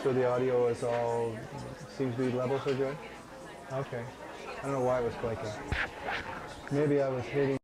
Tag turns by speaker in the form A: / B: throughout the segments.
A: So the audio is all, seems to be level so good? Okay. I don't know why it was clicking. Maybe I was hitting.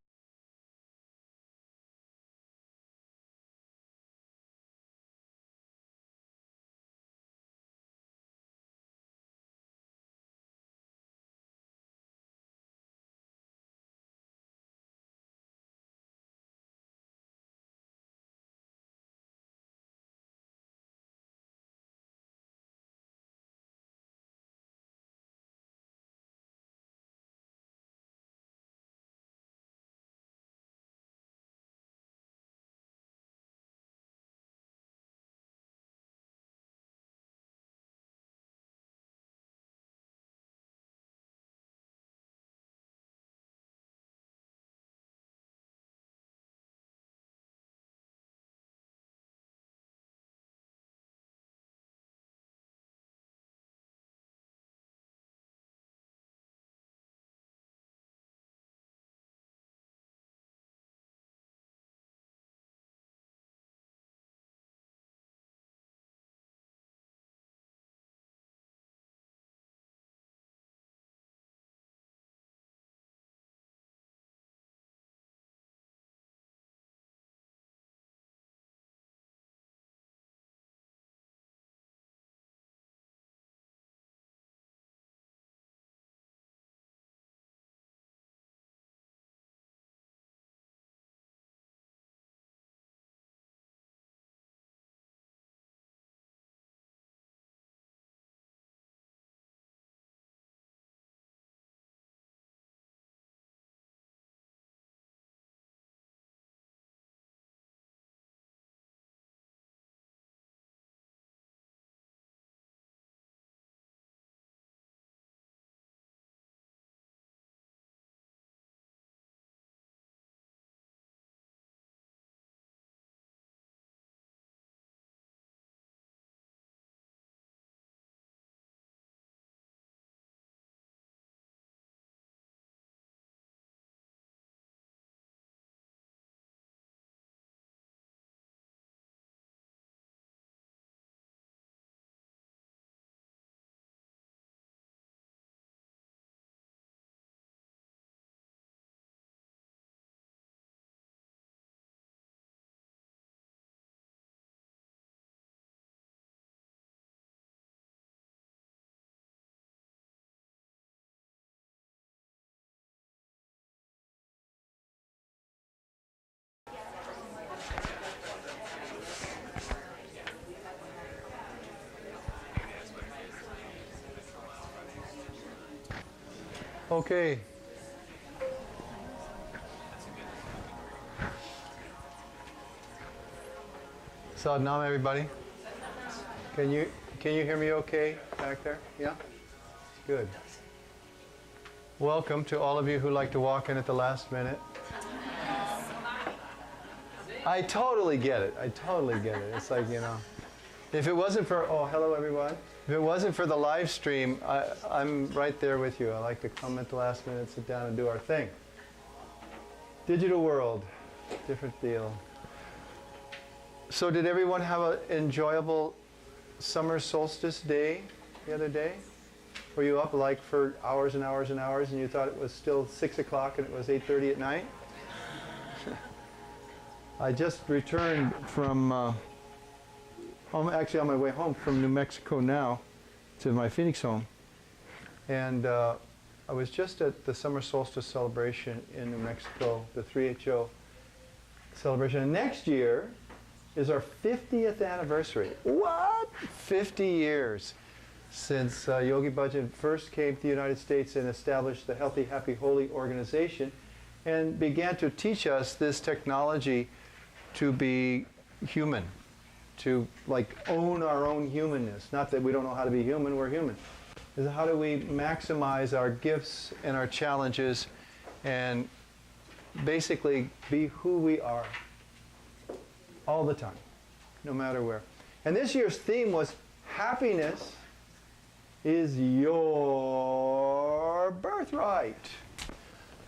A: Okay. Sadnam, everybody. Can you hear me okay back there? Yeah? Good. Welcome to all of you who like to walk in at the last minute. I totally get it. I totally get it. It's like, if it wasn't for, oh, hello everyone. If it wasn't for the live stream, I'm right there with you. I like to come at the last minute, sit down and do our thing. Digital world, different deal. So did everyone have an enjoyable summer solstice day the other day? Were you up like for hours and hours and hours and you thought it was still 6 o'clock and it was 8:30 at night? I just returned from, I'm actually on my way home from New Mexico now to my Phoenix home. And I was just at the summer solstice celebration in New Mexico, the 3HO celebration. And next year is our 50th anniversary. What? 50 years since Yogi Bhajan first came to the United States and established the Healthy, Happy, Holy organization and began to teach us this technology to be human, to like own our own humanness. Not that we don't know how to be human, we're human. Is how do we maximize our gifts and our challenges and basically be who we are all the time, no matter where. And this year's theme was happiness is your birthright.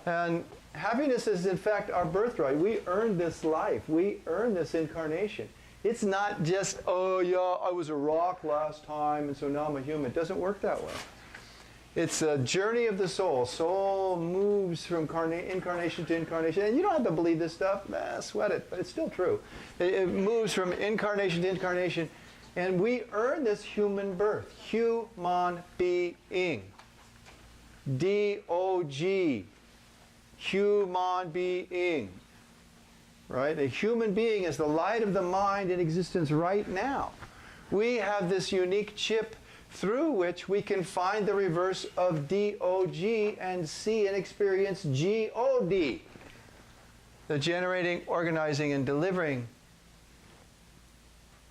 A: And happiness is in fact our birthright. We earned this life. We earned this incarnation. It's not just, oh yeah, I was a rock last time and so now I'm a human. It doesn't work that way. It's a journey of the soul. Soul moves from incarnation to incarnation. And you don't have to believe this stuff. Sweat it. But it's still true. It moves from incarnation to incarnation. And we earn this human birth. Human being. D-O-G. Human being. Right? A human being is the light of the mind in existence right now. We have this unique chip through which we can find the reverse of D-O-G and see and experience G-O-D. The generating, organizing, and delivering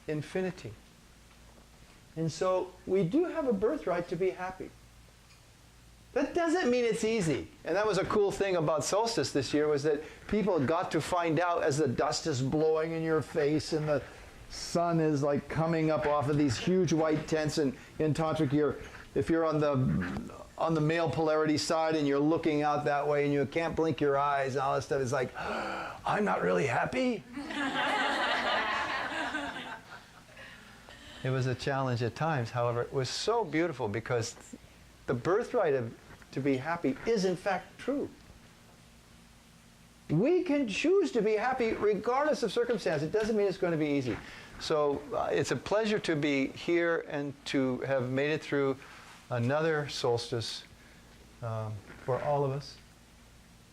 A: infinity. And so we do have a birthright to be happy. That doesn't mean it's easy. And that was a cool thing about solstice this year, was that people got to find out as the dust is blowing in your face and the sun is like coming up off of these huge white tents, and in Tantric, if you're on the male polarity side and you're looking out that way and you can't blink your eyes and all that stuff, it's like, I'm not really happy. It was a challenge at times. However, it was so beautiful because the birthright to be happy is in fact true. We can choose to be happy regardless of circumstance. It doesn't mean it's going to be easy. So it's a pleasure to be here and to have made it through another solstice for all of us.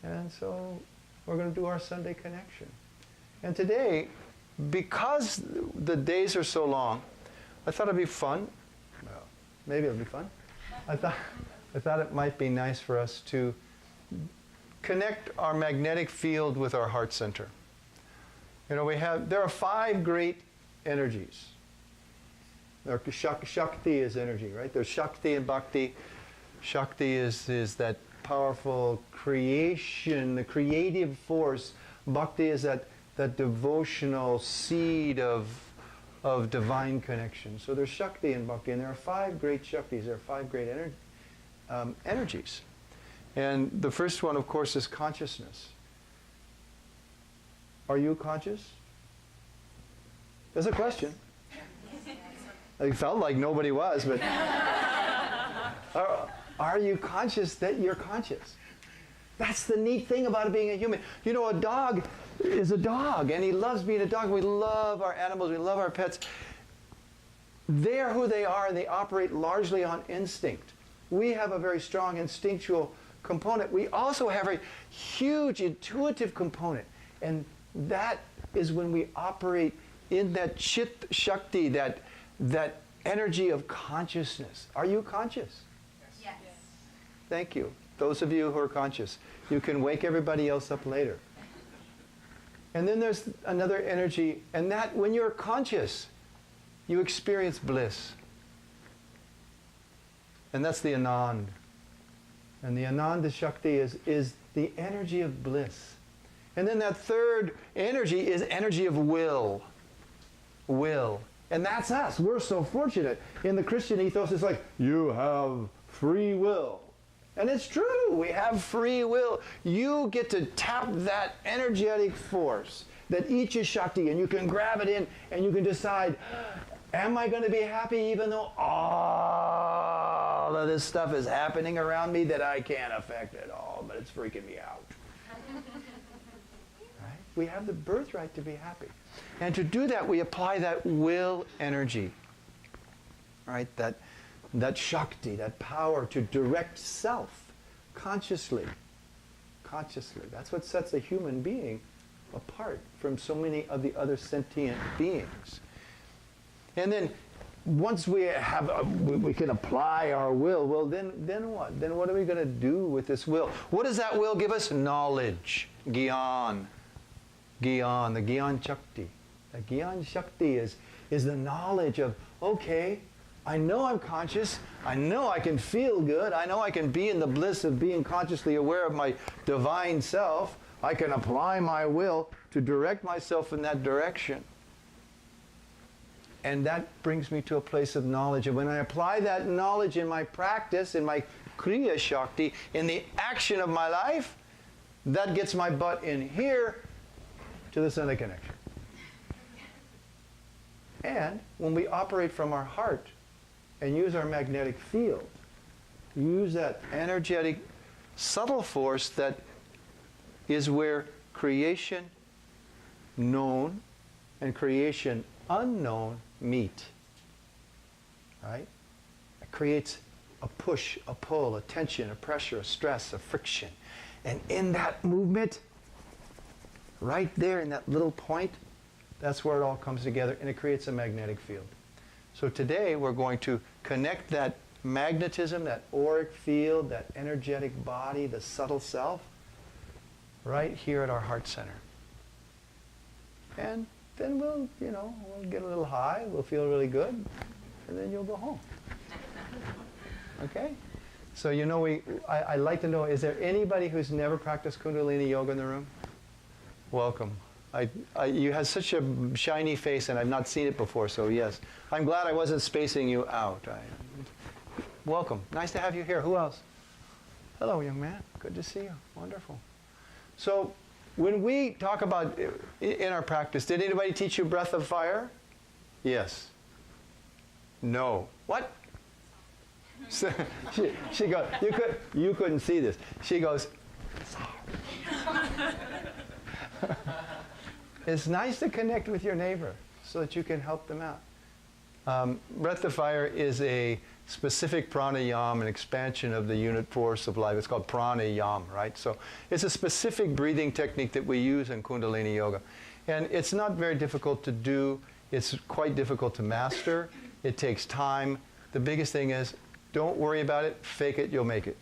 A: And so we're going to do our Sunday connection. And today, because the days are so long, I thought it'd be fun. Well, maybe it'll be fun. I thought it might be nice for us to connect our magnetic field with our heart center. You know, there are 5 great energies. Shakti is energy, right? There's Shakti and Bhakti. Shakti is that powerful creation, the creative force. Bhakti is that devotional seed of divine connection. So there's Shakti and Bhakti, and there are 5 great Shaktis. There are 5 great energies. And the first one, of course, is consciousness. Are you conscious? That's a question. I felt like nobody was, but are you conscious that you're conscious? That's the neat thing about being a human. You know, a dog is a dog, and he loves being a dog. We love our animals. We love our pets. They are who they are, and they operate largely on instinct. We have a very strong instinctual component. We also have a huge intuitive component, and that is when we operate in that Chit Shakti, that energy of consciousness. Are you conscious?
B: Yes.
A: Thank you. Those of you who are conscious, you can wake everybody else up later. And then there's another energy, and that when you're conscious, you experience bliss. And that's the Anand. And the Ananda Shakti is the energy of bliss. And then that third energy is energy of will. Will. And that's us. We're so fortunate. In the Christian ethos, it's like, you have free will. And it's true. We have free will. You get to tap that energetic force that each is Shakti, and you can grab it in, and you can decide, am I going to be happy even though all of this stuff is happening around me that I can't affect at all, but it's freaking me out? Right? We have the birthright to be happy. And to do that, we apply that will energy, right? That Shakti, that power to direct self consciously. Consciously. That's what sets a human being apart from so many of the other sentient beings. And then once we can apply our will, well, then what? Then what are we going to do with this will? What does that will give us? Knowledge. Gyan. Gyan, the Gyan Shakti. The Gyan Shakti is the knowledge of, okay, I know I'm conscious. I know I can feel good. I know I can be in the bliss of being consciously aware of my divine self. I can apply my will to direct myself in that direction. And that brings me to a place of knowledge. And when I apply that knowledge in my practice, in my Kriya Shakti, in the action of my life, that gets my butt in here to the Sunday connection. And when we operate from our heart and use our magnetic field, use that energetic, subtle force that is where creation known and creation unknown meet. Right? It creates a push, a pull, a tension, a pressure, a stress, a friction. And in that movement, right there in that little point, that's where it all comes together and it creates a magnetic field. So today we're going to connect that magnetism, that auric field, that energetic body, the subtle self, right here at our heart center. And then we'll get a little high, we'll feel really good, and then you'll go home. Okay? So I like to know, is there anybody who's never practiced Kundalini Yoga in the room? Welcome. You have such a shiny face, and I've not seen it before, so yes. I'm glad I wasn't spacing you out. Welcome. Nice to have you here. Who else? Hello, young man. Good to see you. Wonderful. So when we talk about in our practice, did anybody teach you breath of fire? Yes. No. What? So she goes, you couldn't see this. She goes, it's nice to connect with your neighbor so that you can help them out. Breath of fire is a specific pranayama, an expansion of the unit force of life. It's called pranayama, right? So it's a specific breathing technique that we use in Kundalini Yoga. And it's not very difficult to do. It's quite difficult to master. It takes time. The biggest thing is, don't worry about it. Fake it, you'll make it.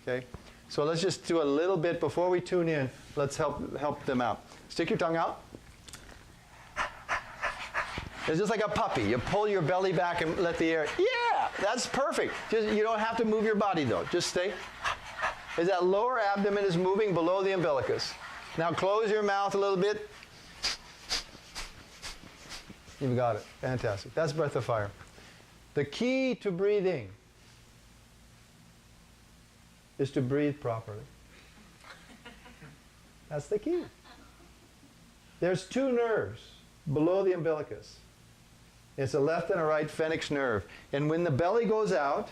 A: Okay? So let's just do a little bit before we tune in. Let's help them out. Stick your tongue out. It's just like a puppy. You pull your belly back and let the air. Yeah, that's perfect. You don't have to move your body though. Just stay. As that lower abdomen is moving below the umbilicus. Now close your mouth a little bit. You've got it. Fantastic. That's breath of fire. The key to breathing is to breathe properly. That's the key. There's two nerves below the umbilicus. It's a left and a right phoenix nerve. And when the belly goes out,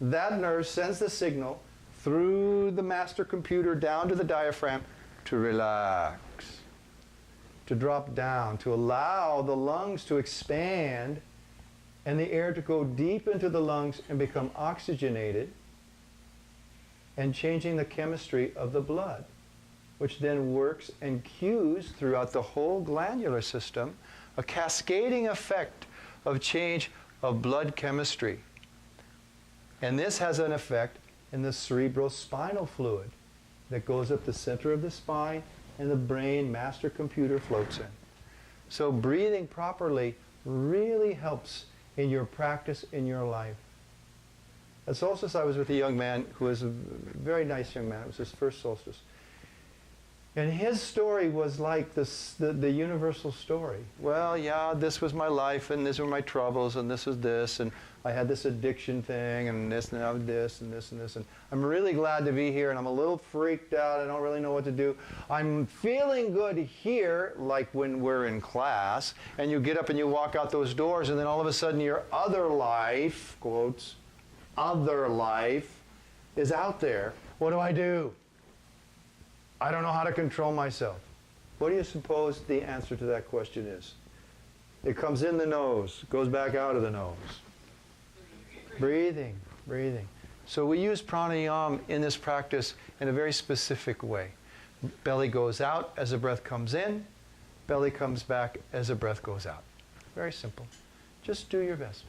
A: that nerve sends the signal through the master computer down to the diaphragm to relax, to drop down, to allow the lungs to expand and the air to go deep into the lungs and become oxygenated and changing the chemistry of the blood, which then works and cues throughout the whole glandular system a cascading effect of change of blood chemistry. And this has an effect in the cerebrospinal fluid that goes up the center of the spine and the brain master computer floats in. So breathing properly really helps in your practice in your life. At solstice, I was with a young man who was a very nice young man. It was his first solstice. And his story was like the universal story. Well, yeah, this was my life, and these were my troubles, and this was this, and I had this addiction thing, and this, and I was this, and this, and this. And I'm really glad to be here, and I'm a little freaked out. I don't really know what to do. I'm feeling good here, like when we're in class, and you get up and you walk out those doors, and then all of a sudden your other life, quotes, other life, is out there. What do I do? I don't know how to control myself. What do you suppose the answer to that question is? It comes in the nose, goes back out of the nose. Breathing, breathing. So we use pranayama in this practice in a very specific way. Belly goes out as the breath comes in. Belly comes back as the breath goes out. Very simple. Just do your best.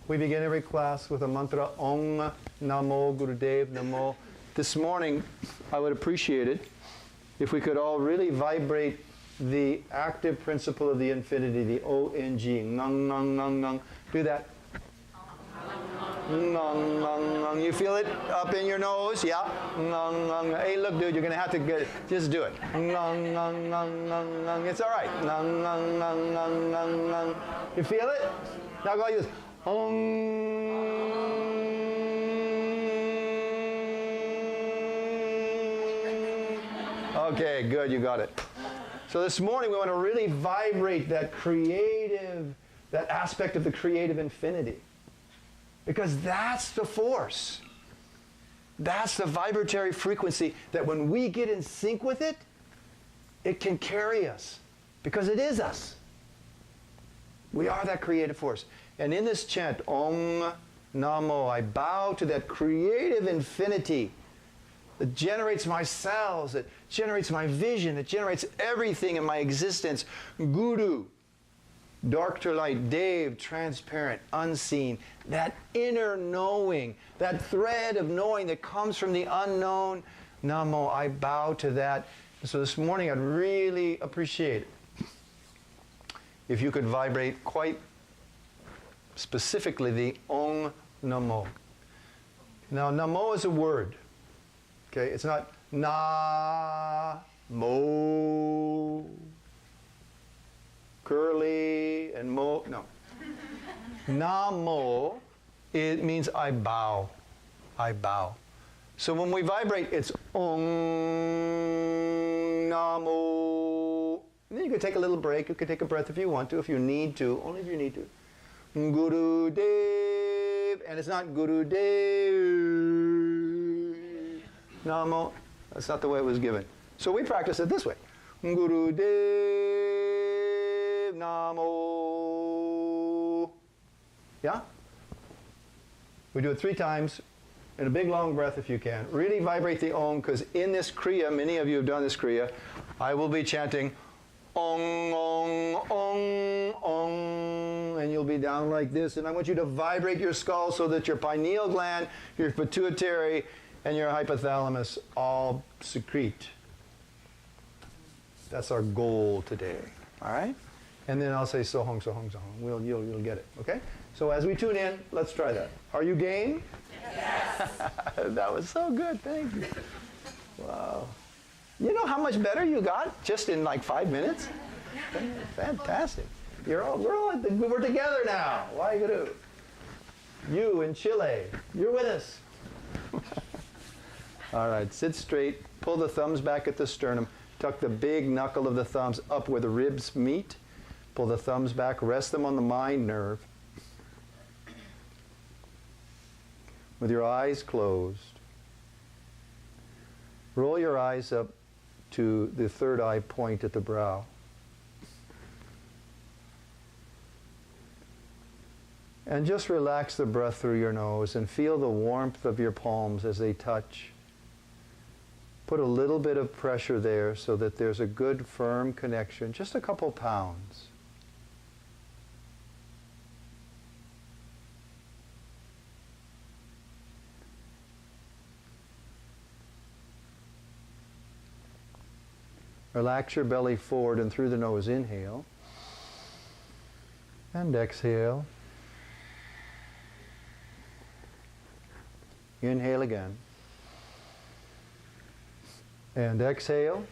A: We begin every class with a mantra, Om Namo Gurudev Namo. This morning, I would appreciate it if we could all really vibrate the active principle of the infinity, the O-N-G, ngang, ngang, ngang, ngang. Do that. Ngang, ngang, ngang. You feel it up in your nose? Yeah? Ngang, ngang. Hey, look, dude, you're going to have to just do it. Ngang, ngang, ngang, ngang, ngang. It's all right. Ngang, ngang, ngang, ngang, ngang, ngang. You feel it? Now go like this. Okay, good, you got it. So this morning we want to really vibrate that creative that aspect of the creative infinity. Because that's the force. That's the vibratory frequency that when we get in sync with it, it can carry us. Because it is us. We are that creative force. And in this chant, Om Namo, I bow to that creative infinity that generates my cells, that generates my vision, that generates everything in my existence. Guru, dark to light, Dev, transparent, unseen, that inner knowing, that thread of knowing that comes from the unknown. Namo, I bow to that. So this morning I'd really appreciate it if you could vibrate quite specifically the Om Namo. Now, Namo is a word. Okay, it's not Na-mo, curly and mo, no. Namo, it means I bow. I bow. So when we vibrate, it's Om Namo. And then you could take a little break. You could take a breath if you want to, if you need to, only if you need to. Guru Dev, and it's not Guru Dev Namo. That's not the way it was given. So we practice it this way. Guru Dev Namo. Yeah? We do it 3 times in a big long breath if you can. Really vibrate the Om, because in this Kriya, many of you have done this Kriya, I will be chanting Ong, Ong, Ong, Ong, and you'll be down like this. And I want you to vibrate your skull so that your pineal gland, your pituitary, and your hypothalamus all secrete. That's our goal today. All right? And then I'll say Sohong, Sohong, Sohong. You'll get it. Okay? So as we tune in, let's try that. Are you game? Yes. That was so good. Thank you. Wow. You know how much better you got just in like 5 minutes? Fantastic. We're together now. Waheguru. You in Chile, you're with us. All right, sit straight. Pull the thumbs back at the sternum. Tuck the big knuckle of the thumbs up where the ribs meet. Pull the thumbs back. Rest them on the mind nerve. With your eyes closed. Roll your eyes up to the third eye point at the brow. And just relax the breath through your nose and feel the warmth of your palms as they touch. Put a little bit of pressure there so that there's a good firm connection, just a couple pounds. Relax your belly forward and through the nose. Inhale. And exhale. Inhale again. And exhale.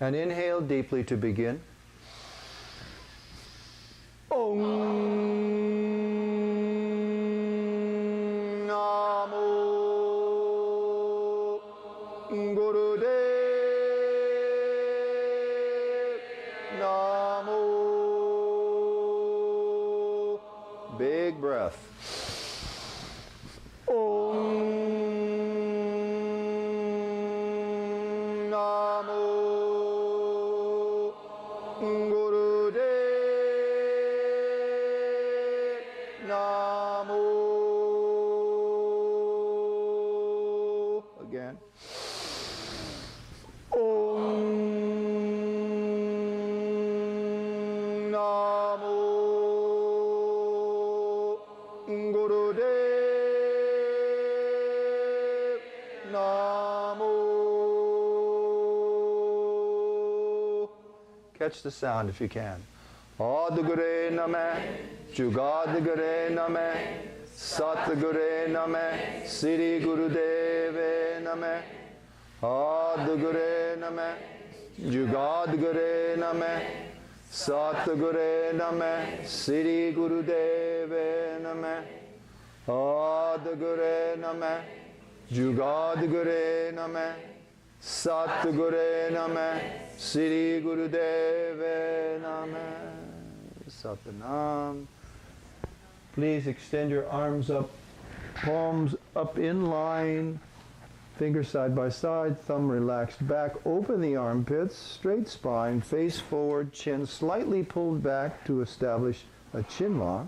A: And inhale deeply to begin. Om. Big breath. Om Namo Gurudev Namo. Again. Om Namo Gurudev Namo. Catch the sound if you can. Adgure Name, Jugadgure Name, Satgure Name, Sri Gurudeve Name. Adgure Name, Jugadgure Name, Satgure Name, Sri Gurudeve Name. Adgure Name, Jugadgure Name, Satgure Name, Sri Gurudeve Name. Satanam. Please extend your arms up, palms up in line, fingers side by side, thumb relaxed back. Open the armpits, straight spine, face forward, chin slightly pulled back to establish a chin lock.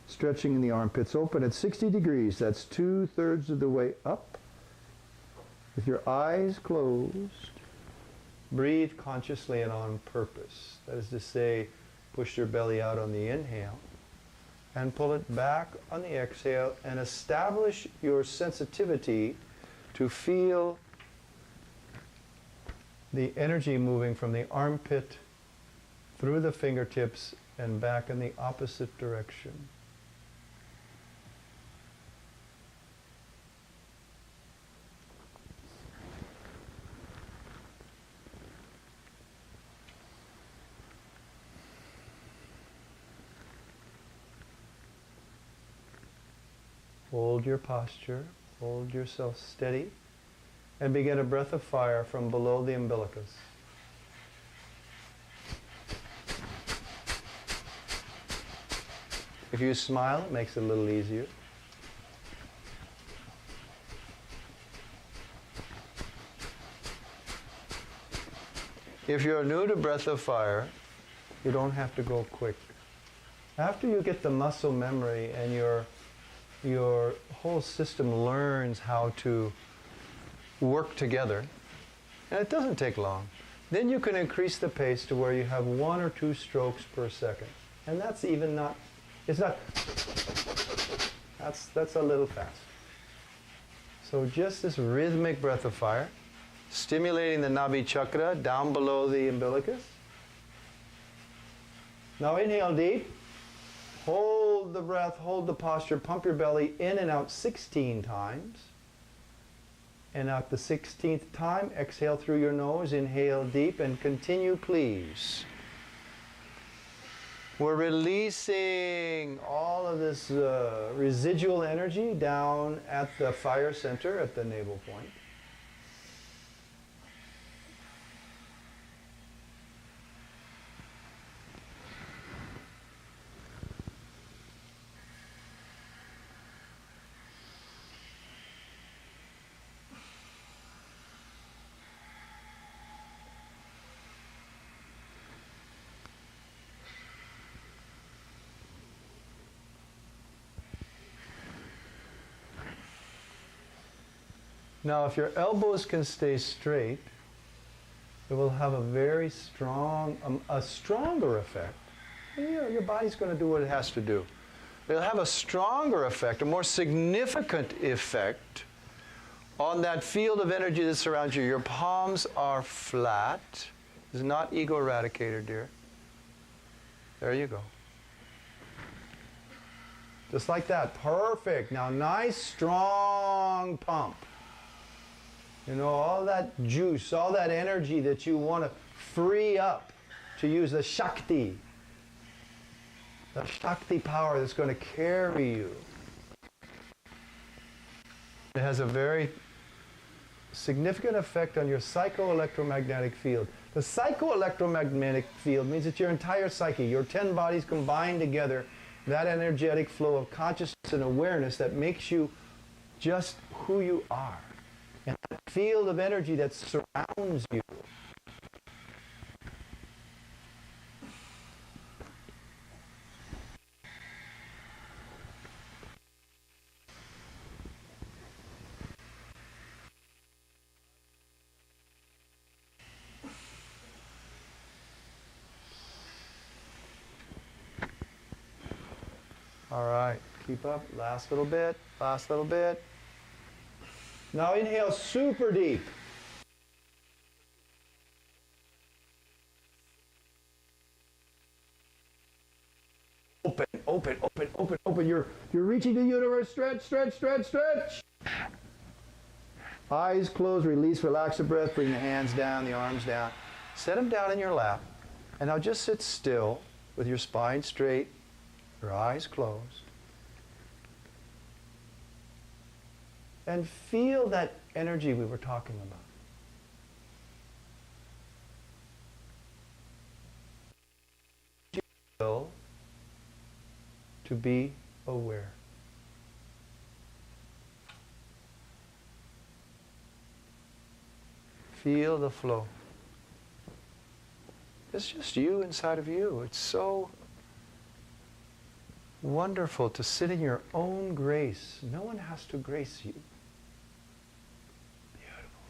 A: Stretching the armpits open at 60 degrees. That's 2/3 of the way up. With your eyes closed, breathe consciously and on purpose. That is to say, push your belly out on the inhale and pull it back on the exhale, and establish your sensitivity to feel the energy moving from the armpit through the fingertips and back in the opposite direction. Hold your posture, hold yourself steady, and begin a breath of fire from below the umbilicus. If you smile, it makes it a little easier. If you're new to breath of fire, you don't have to go quick. After you get the muscle memory and your whole system learns how to work together, and it doesn't take long, then you can increase the pace to where you have 1 or 2 strokes per second. And that's even not, it's not, that's a little fast. So just this rhythmic breath of fire, stimulating the Nabhi chakra down below the umbilicus. Now inhale deep. Hold the breath, hold the posture, pump your belly in and out 16 times. And at the 16th time, exhale through your nose, inhale deep, and continue, please. We're releasing all of this residual energy down at the fire center, at the navel point. Now, if your elbows can stay straight, it will have a very strong, a stronger effect. Your body's going to do what it has to do. It'll have a stronger effect, a more significant effect on that field of energy that surrounds you. Your palms are flat. This is not ego eradicator, dear. There you go. Just like that. Perfect. Now, nice, strong pump. You know, all that juice, all that energy that you want to free up to use the Shakti power that's going to carry you. It has a very significant effect on your psychoelectromagnetic field. The psychoelectromagnetic field means it's your entire psyche, your 10 bodies combined together, that energetic flow of consciousness and awareness that makes you just who you are. And that field of energy that surrounds you. All right, keep up. Last little bit, last little bit. Now inhale super deep. Open, open, open, open, open. You're reaching the universe. Stretch, stretch, stretch, stretch. Eyes closed, release, relax the breath. Bring the hands down, the arms down. Set them down in your lap. And now just sit still with your spine straight, your eyes closed. And feel that energy we were talking about. Feel to be aware. Feel the flow. It's just you inside of you. It's so wonderful to sit in your own grace. No one has to grace you. Beautiful.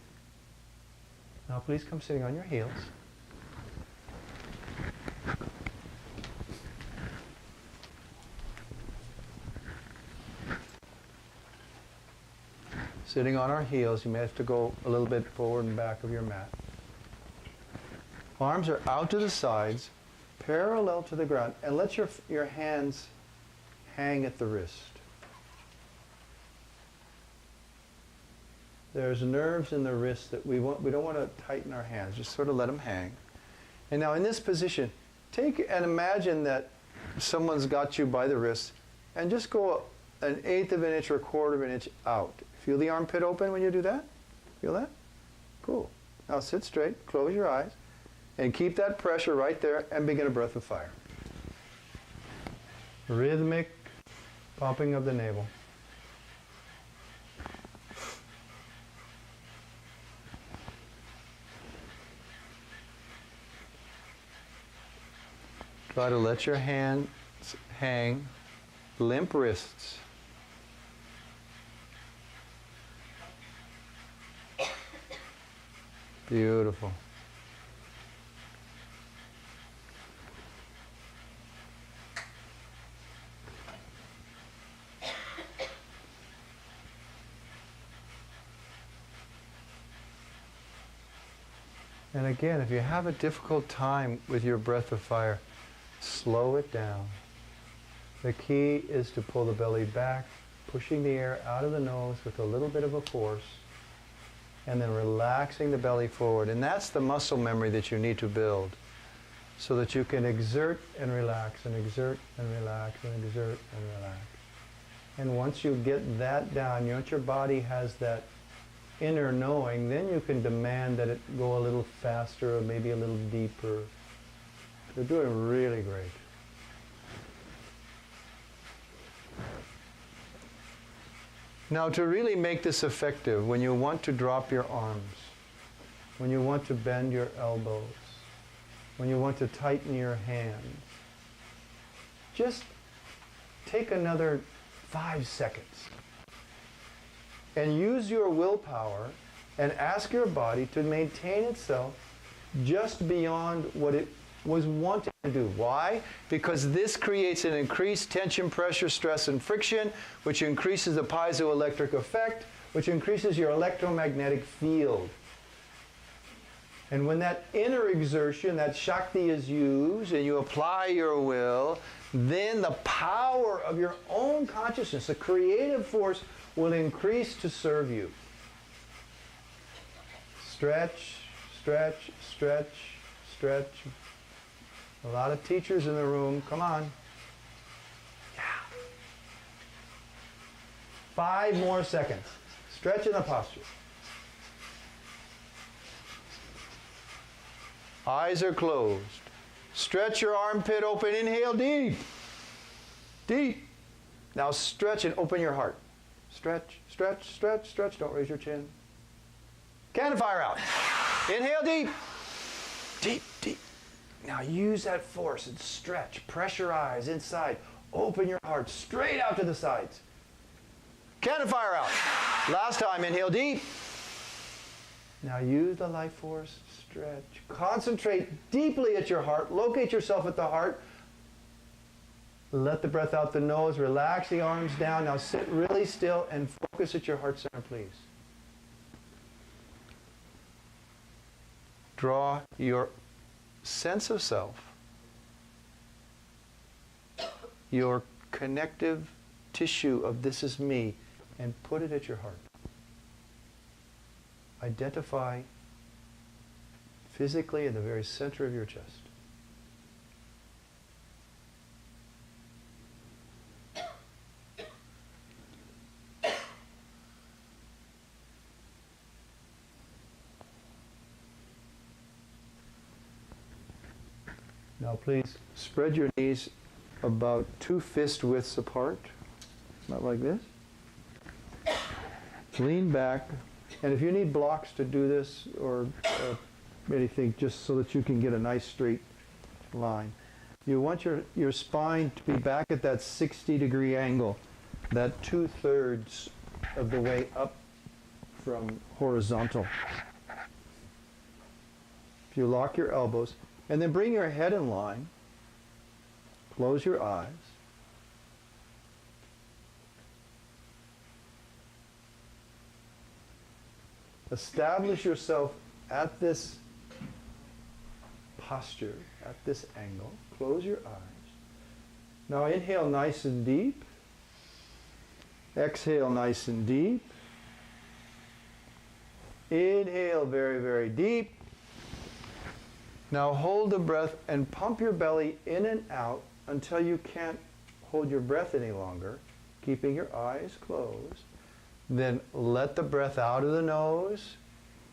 A: Now please come sitting on your heels. Sitting on our heels, you may have to go a little bit forward and back of your mat. Arms are out to the sides, parallel to the ground, and let your hands hang at the wrist. There's nerves in the wrist that we don't want to tighten our hands, just sort of let them hang. And now in this position, take and imagine that someone's got you by the wrist, and just go 1/8 of an inch or 1/4 of an inch out. Feel the armpit open when you do that? Feel that? Cool. Now sit straight, close your eyes, and keep that pressure right there and begin a breath of fire. Rhythmic pumping of the navel. Try to let your hands hang, limp wrists. Beautiful. And again, if you have a difficult time with your breath of fire, slow it down. The key is to pull the belly back, pushing the air out of the nose with a little bit of a force, and then relaxing the belly forward. And that's the muscle memory that you need to build, so that you can exert and relax, and exert and relax, and exert and relax. And once you get that down, once your body has that inner knowing, then you can demand that it go a little faster or maybe a little deeper. You're doing really great. Now, to really make this effective, when you want to drop your arms, when you want to bend your elbows, when you want to tighten your hands, just take another 5 seconds and use your willpower and ask your body to maintain itself just beyond what it was wanting to do. Why? Because this creates an increased tension, pressure, stress, and friction, which increases the piezoelectric effect, which increases your electromagnetic field. And when that inner exertion, that Shakti, is used and you apply your will, then the power of your own consciousness, the creative force, will increase to serve you. Stretch, stretch, stretch, stretch. A lot of teachers in the room. Come on. Yeah. 5 more seconds. Stretch in the posture. Eyes are closed. Stretch your armpit open. Inhale deep. Deep. Now stretch and open your heart. Stretch, stretch, stretch, stretch. Don't raise your chin. Cannon fire out. Inhale deep. Deep, deep. Now use that force and stretch. Pressurize inside. Open your heart straight out to the sides. Cannon fire out. Last time, inhale deep. Now use the life force. Stretch. Concentrate deeply at your heart. Locate yourself at the heart. Let the breath out the nose. Relax the arms down. Now sit really still and focus at your heart center, please. Draw your sense of self, your connective tissue of this is me, and put it at your heart. Identify physically in the very center of your chest. Now please spread your knees about 2 fist widths apart, not like this. Lean back, and if you need blocks to do this or anything, just so that you can get a nice straight line. You want your spine to be back at that 60-degree angle, that 2/3 of the way up from horizontal. If you lock your elbows, and then bring your head in line, close your eyes. Establish yourself at this posture, at this angle. Close your eyes. Now inhale nice and deep. Exhale nice and deep. Inhale very, very deep. Now hold the breath and pump your belly in and out until you can't hold your breath any longer, keeping your eyes closed. Then let the breath out of the nose.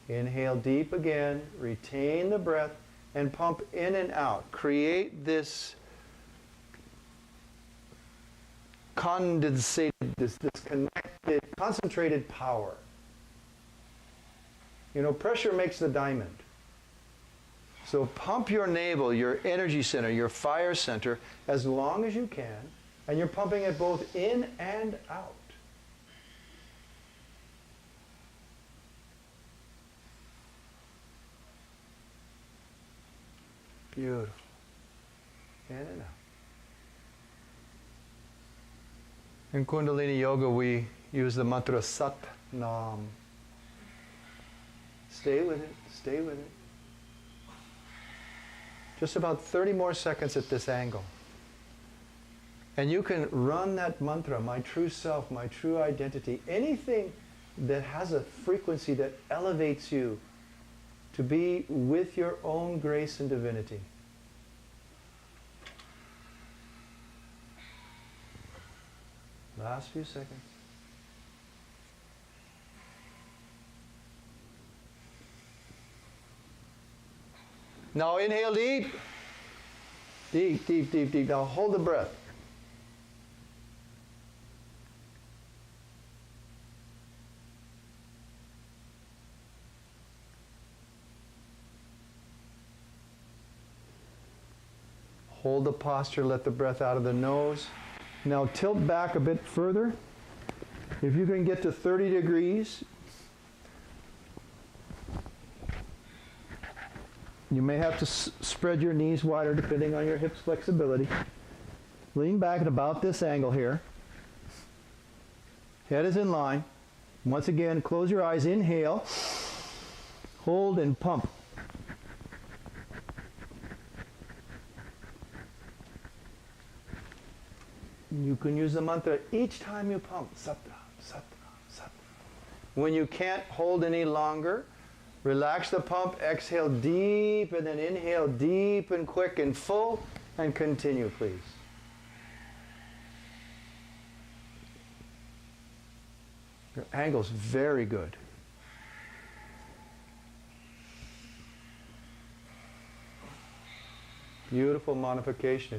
A: Inhale deep again. Retain the breath and pump in and out. Create this condensated, this connected, concentrated power. You know, pressure makes the diamond. So pump your navel, your energy center, your fire center, as long as you can, and you're pumping it both in and out. Beautiful. In and out. In Kundalini Yoga, we use the mantra Sat Nam. Stay with it, stay with it. Just about 30 more seconds at this angle. And you can run that mantra, my true self, my true identity, anything that has a frequency that elevates you to be with your own grace and divinity. Last few seconds. Now inhale deep. Deep, deep, deep, deep. Now hold the breath. Hold the posture, let the breath out of the nose. Now tilt back a bit further. If you can get to 30 degrees, you may have to spread your knees wider depending on your hips flexibility. Lean back at about this angle here. Head is in line. Once again, close your eyes, inhale, hold and pump. You can use the mantra each time you pump. Satra, satra, satra. When you can't hold any longer, relax the pump, exhale deep, and then inhale deep and quick and full, and continue, please. Your angle's very good. Beautiful modification.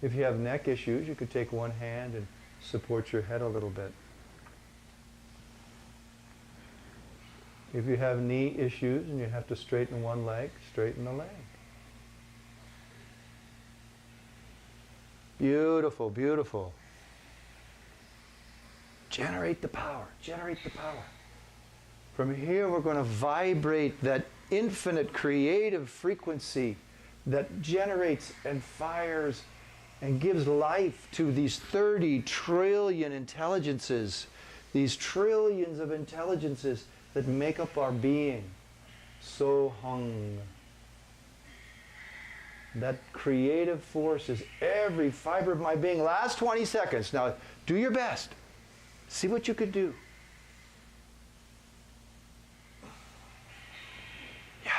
A: If you have neck issues, you could take one hand and support your head a little bit. If you have knee issues and you have to straighten one leg, straighten the leg. Beautiful, beautiful. Generate the power, generate the power. From here we're going to vibrate that infinite creative frequency that generates and fires and gives life to these 30 trillion intelligences, these trillions of intelligences that make up our being. Sohung. That creative force is every fiber of my being. Last 20 seconds. Now, do your best. See what you could do. Yeah.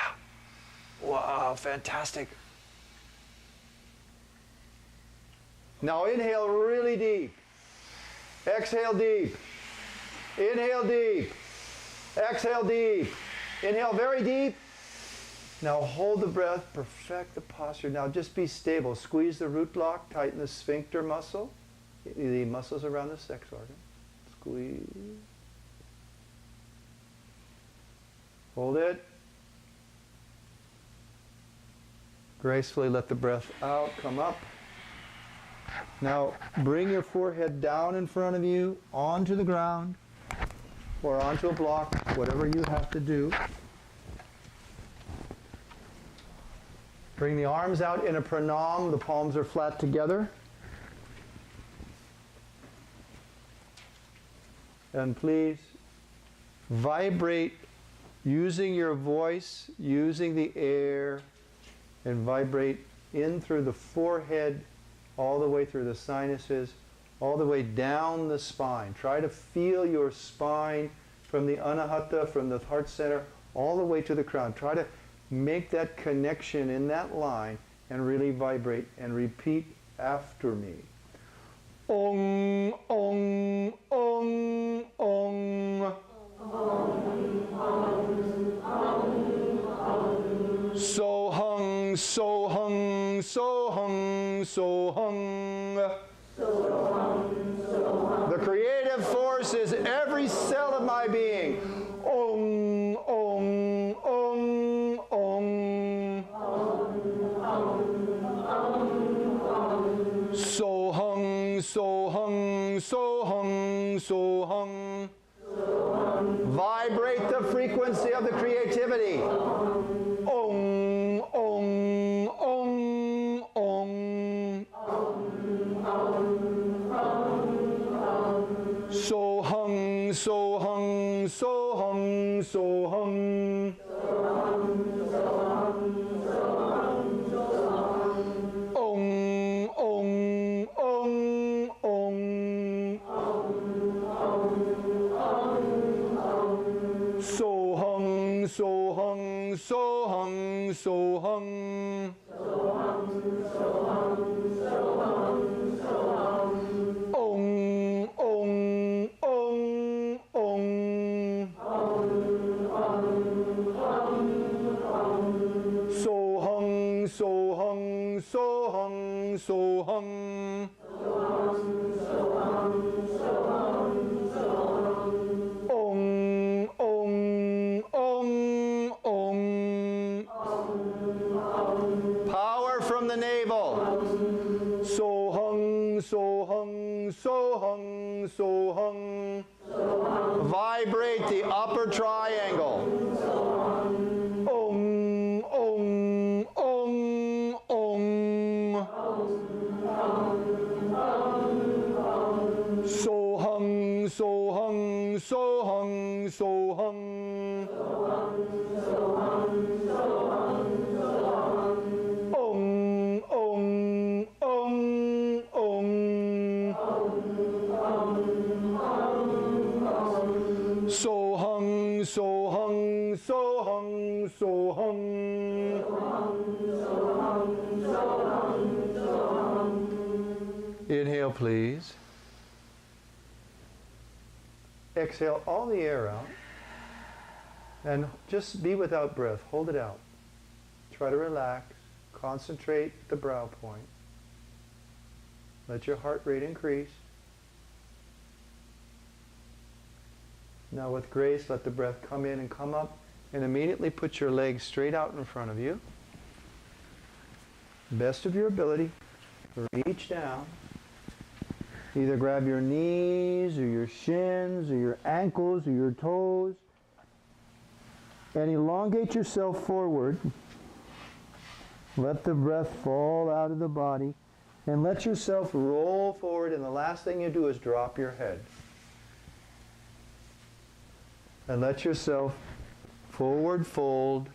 A: Wow, fantastic. Now inhale really deep. Exhale deep. Inhale deep. Exhale deep. Inhale very deep. Now hold the breath, perfect the posture. Now just be stable. Squeeze the root block, tighten the sphincter muscle, the muscles around the sex organ. Squeeze. Hold it. Gracefully let the breath out, come up. Now bring your forehead down in front of you, onto the ground, or onto a block, whatever you have to do. Bring the arms out in a pranam, the palms are flat together. And please vibrate using your voice, using the air, and vibrate in through the forehead, all the way through the sinuses, all the way down the spine. Try to feel your spine from the anahata, from the heart center, all the way to the crown. Try to make that connection in that line and really vibrate and repeat after me. Ong, ong, ong, ong. So hung, so hung, so hung, so hung. The creative force is every cell of my being. Om, om, om, om. So hung, so hung, so hung, so hung. Vibrate the frequency of the creativity. Om, om, om, om. So hung, so hung, so hung, so hung. Om, om, om, om. So hung, so hung, so hung, so hung. Om, om, om, om. So hung, so hung, so hung, so hung. Om, om, om, om. Power from the navel. So hung, so hung, so hung, so hung. Vibrate the upper triangle. Om, om, om, om. So hung, so hung, so hung, so hung. Om, om, om, om. So hung, so hung, so hung, so hung. Inhale, please. Exhale all the air out. And just be without breath. Hold it out. Try to relax. Concentrate at the brow point. Let your heart rate increase. Now with grace, let the breath come in and come up, and immediately put your legs straight out in front of you. Best of your ability. Reach down. Either grab your knees or your shins or your ankles or your toes and elongate yourself forward. Let the breath fall out of the body and let yourself roll forward, and the last thing you do is drop your head. And let yourself forward fold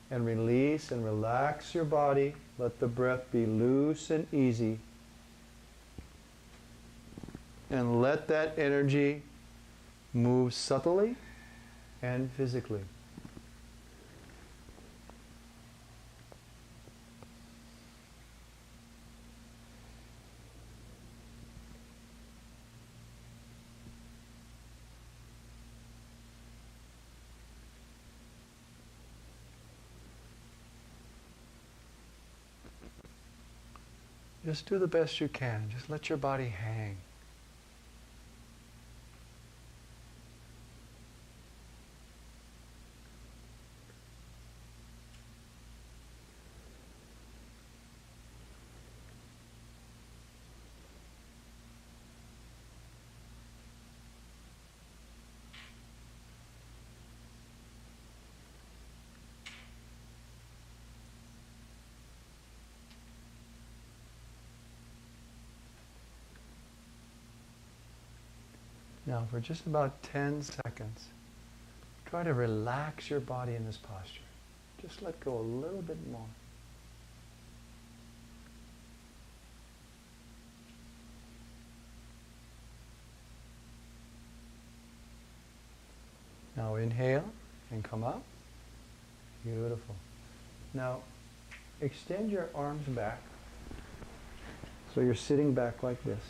A: and release and relax your body. Let the breath be loose and easy. And let that energy move subtly and physically. Just do the best you can. Just let your body hang. Now, for just about 10 seconds, try to relax your body in this posture. Just let go a little bit more. Now inhale and come up. Beautiful. Now, extend your arms back. So you're sitting back like this.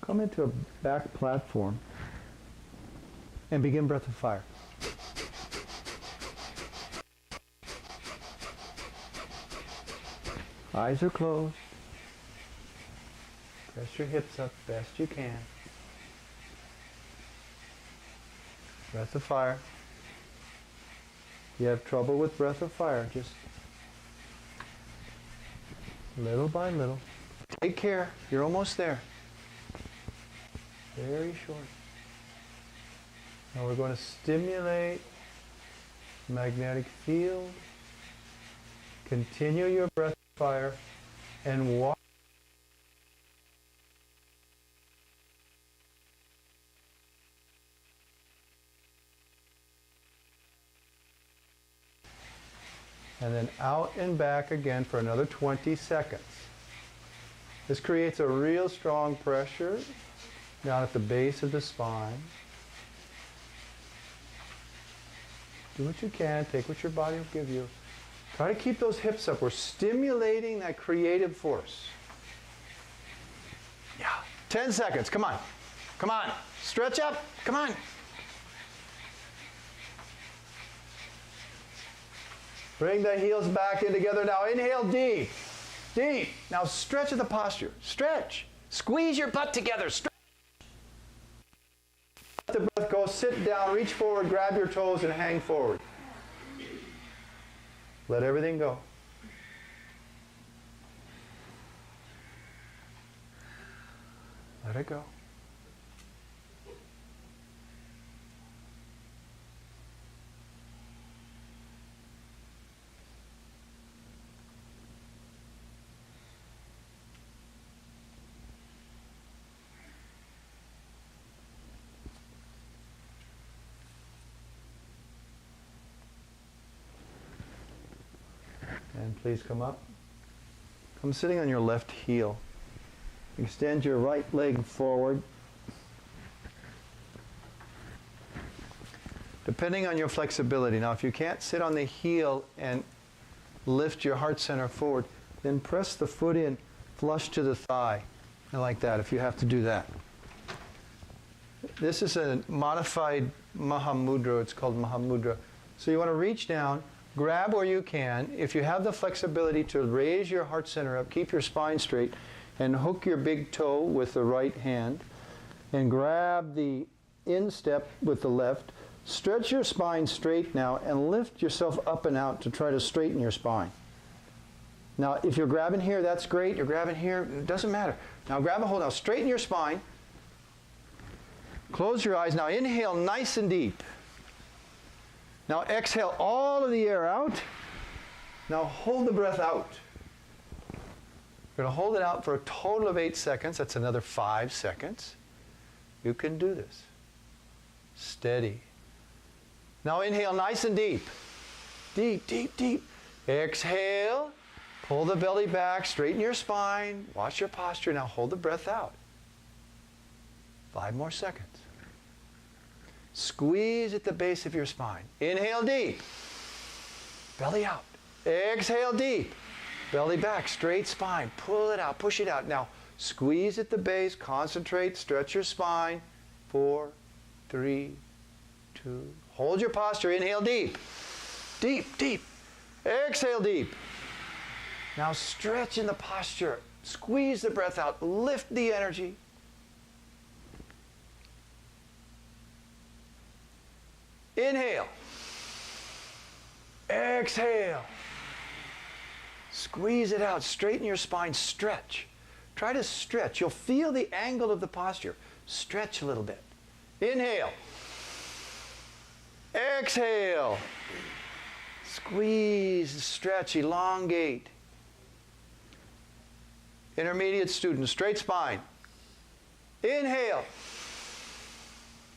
A: Come into a back platform and begin breath of fire. Eyes are closed. Press your hips up best you can. Breath of fire. If you have trouble with breath of fire, just little by little. Take care. You're almost there. Very short. Now we're going to stimulate magnetic field. Continue your breath of fire and walk. And then out and back again for another 20 seconds. This creates a real strong pressure down at the base of the spine. Do what you can, take what your body will give you. Try to keep those hips up. We're stimulating that creative force. Yeah, 10 seconds, come on. Come on, stretch up, come on. Bring the heels back in together now. Inhale deep, deep. Now stretch at the posture, stretch. Squeeze your butt together, stretch. Let the breath go, sit down, reach forward, grab your toes and hang forward. Let everything go. Let it go. And please come up. Come sitting on your left heel. Extend your right leg forward. Depending on your flexibility. Now, if you can't sit on the heel and lift your heart center forward, then press the foot in flush to the thigh. And like that, if you have to do that. This is a modified Mahamudra. It's called Mahamudra. So you want to reach down. Grab where you can. If you have the flexibility to raise your heart center up, keep your spine straight, and hook your big toe with the right hand, and grab the instep with the left. Stretch your spine straight now, and lift yourself up and out to try to straighten your spine. Now, if you're grabbing here, that's great. You're grabbing here, it doesn't matter. Now grab a hold. Now straighten your spine. Close your eyes. Now inhale nice and deep. Now exhale all of the air out. Now hold the breath out. You're going to hold it out for a total of 8 seconds. That's another 5 seconds. You can do this. Steady. Now inhale nice and deep. Deep, deep, deep. Exhale. Pull the belly back. Straighten your spine. Watch your posture. Now hold the breath out. 5 more seconds. Squeeze at the base of your spine. Inhale deep. Belly out. Exhale deep. Belly back, straight spine. Pull it out, push it out. Now, squeeze at the base, concentrate, stretch your spine. 4, 3, 2, Hold your posture. Inhale deep. Deep, deep. Exhale deep. Now stretch in the posture. Squeeze the breath out. Lift the energy. Inhale. Exhale. Squeeze it out. Straighten your spine. Stretch. Try to stretch. You'll feel the angle of the posture. Stretch a little bit. Inhale. Exhale. Squeeze, stretch, elongate. Intermediate student, straight spine. Inhale.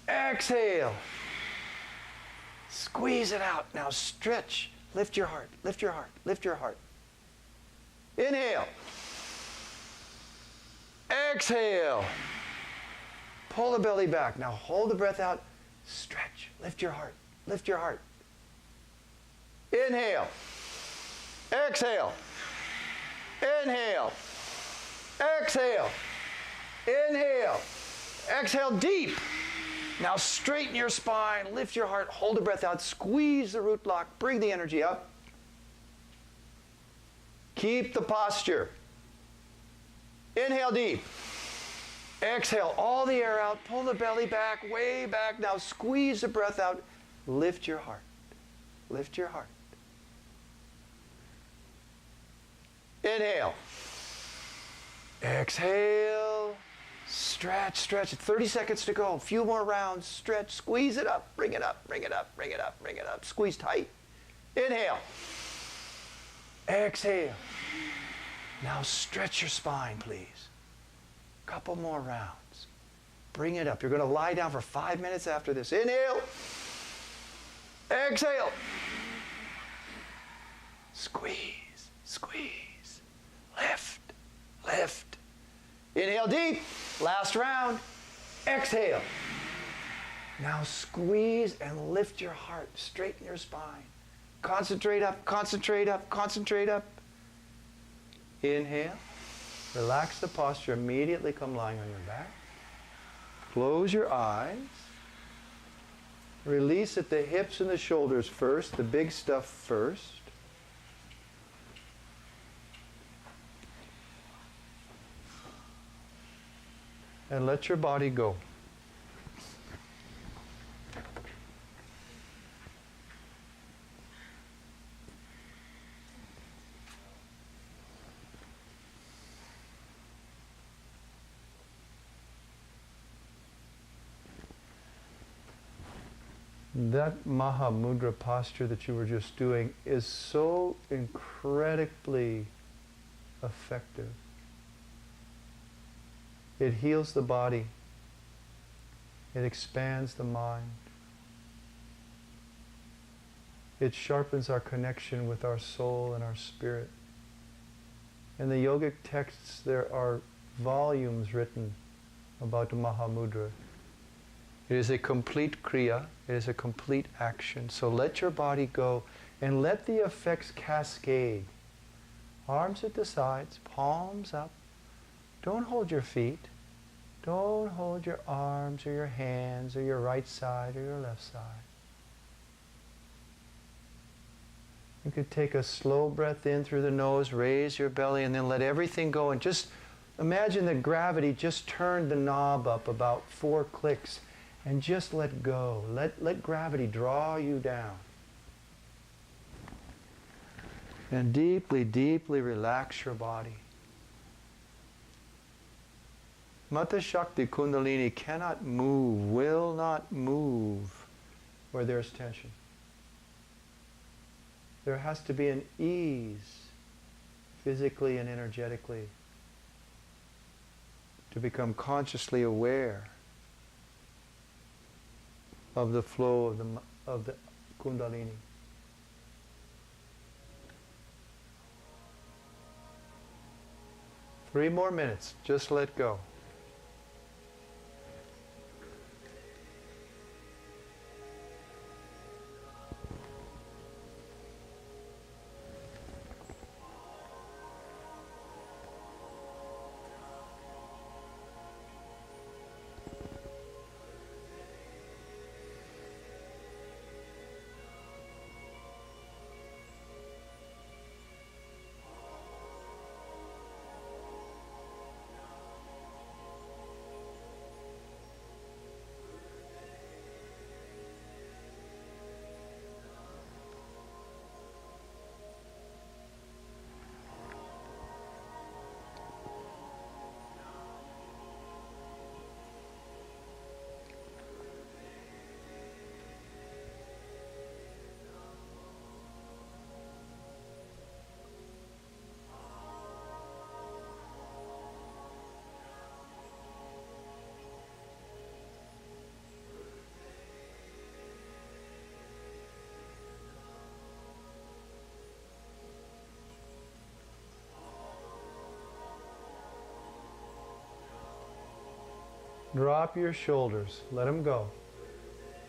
A: Exhale. Squeeze it out. Now stretch. Lift your heart, lift your heart, lift your heart. Inhale. Exhale. Pull the belly back. Now hold the breath out. Stretch. Lift your heart. Lift your heart. Inhale. Exhale. Inhale. Exhale. Inhale. Exhale deep. Now straighten your spine. Lift your heart. Hold the breath out. Squeeze the root lock. Bring the energy up. Keep the posture. Inhale deep. Exhale all the air out. Pull the belly back, way back. Now squeeze the breath out. Lift your heart. Lift your heart. Inhale. Exhale. Stretch, stretch. 30 seconds to go. A few more rounds. Stretch. Squeeze it up. Bring it up. Bring it up. Bring it up. Bring it up. Squeeze tight. Inhale. Exhale. Now stretch your spine, please. Couple more rounds. Bring it up. You're going to lie down for 5 minutes after this. Inhale. Exhale. Squeeze, squeeze. Lift, lift. Inhale deep. Last round. Exhale. Now squeeze and lift your heart. Straighten your spine. Concentrate up, concentrate up, concentrate up. Inhale. Relax the posture. Immediately come lying on your back. Close your eyes. Release at the hips and the shoulders first, the big stuff first. And let your body go. That Mahamudra posture that you were just doing is so incredibly effective. It heals the body. It expands the mind. It sharpens our connection with our soul and our spirit. In the yogic texts, there are volumes written about the Mahamudra. It is a complete kriya. It is a complete action. So let your body go and let the effects cascade. Arms at the sides, palms up. Don't hold your feet. Don't hold your arms or your hands or your right side or your left side. You could take a slow breath in through the nose, raise your belly, and then let everything go. And just imagine that gravity just turned the knob up about 4 clicks. And just let go. Let gravity draw you down. And deeply, deeply relax your body. Mata Shakti Kundalini cannot move, will not move where there's tension. There has to be an ease, physically and energetically, to become consciously aware of the flow of the Kundalini. Three more minutes. Just let go. Drop your shoulders. Let them go.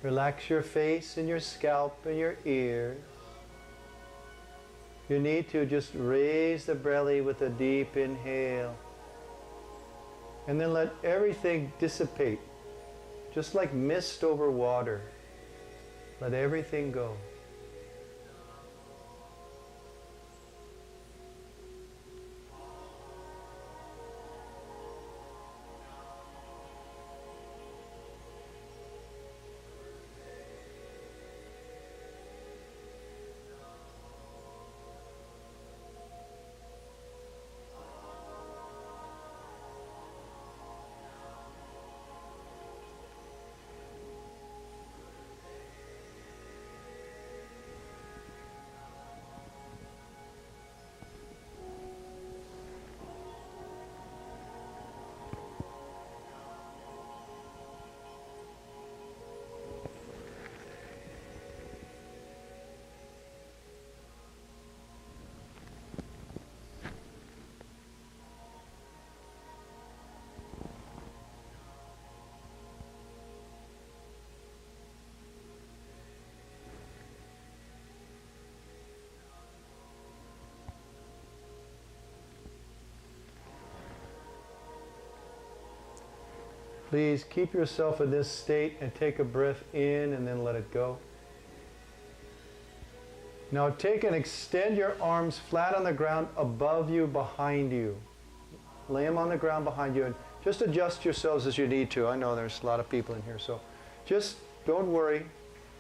A: Relax your face and your scalp and your ears. You need to just raise the belly with a deep inhale. And then let everything dissipate. Just like mist over water. Let everything go. Please keep yourself in this state and take a breath in and then let it go. Now take and extend your arms flat on the ground above you, behind you. Lay them on the ground behind you and just adjust yourselves as you need to. I know there's a lot of people in here, so just don't worry.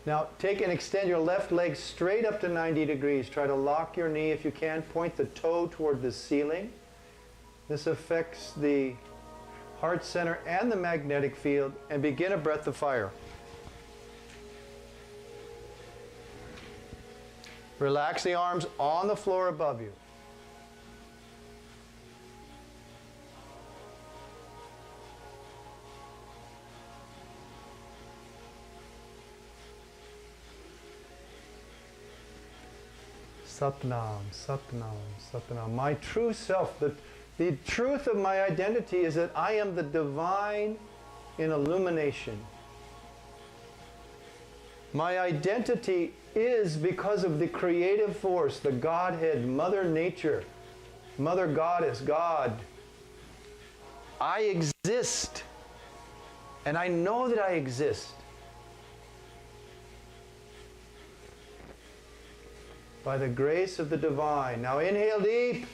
A: Now take and extend your left leg straight up to 90 degrees. Try to lock your knee if you can. Point the toe toward the ceiling. This affects the heart center and the magnetic field, and begin a breath of fire. Relax the arms on the floor above you. Satnam, Satnam, Satnam. My true self, the truth of my identity is that I am the divine in illumination. My identity is because of the creative force, the Godhead, Mother Nature, Mother Goddess, God. I exist, and I know that I exist. By the grace of the divine. Now inhale deep.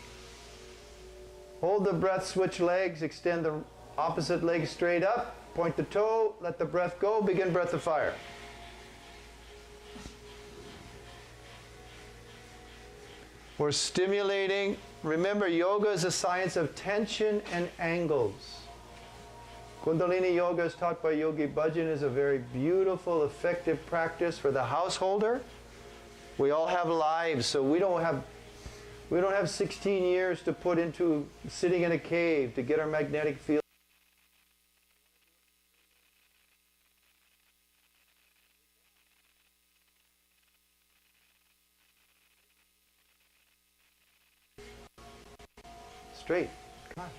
A: Hold the breath, switch legs, extend the opposite leg straight up, point the toe, let the breath go, begin breath of fire. We're stimulating. Remember, yoga is a science of tension and angles. Kundalini yoga is taught by Yogi Bhajan is a very beautiful, effective practice for the householder. We all have lives, so we don't have 16 years to put into sitting in a cave to get our magnetic field. Straight. Come on.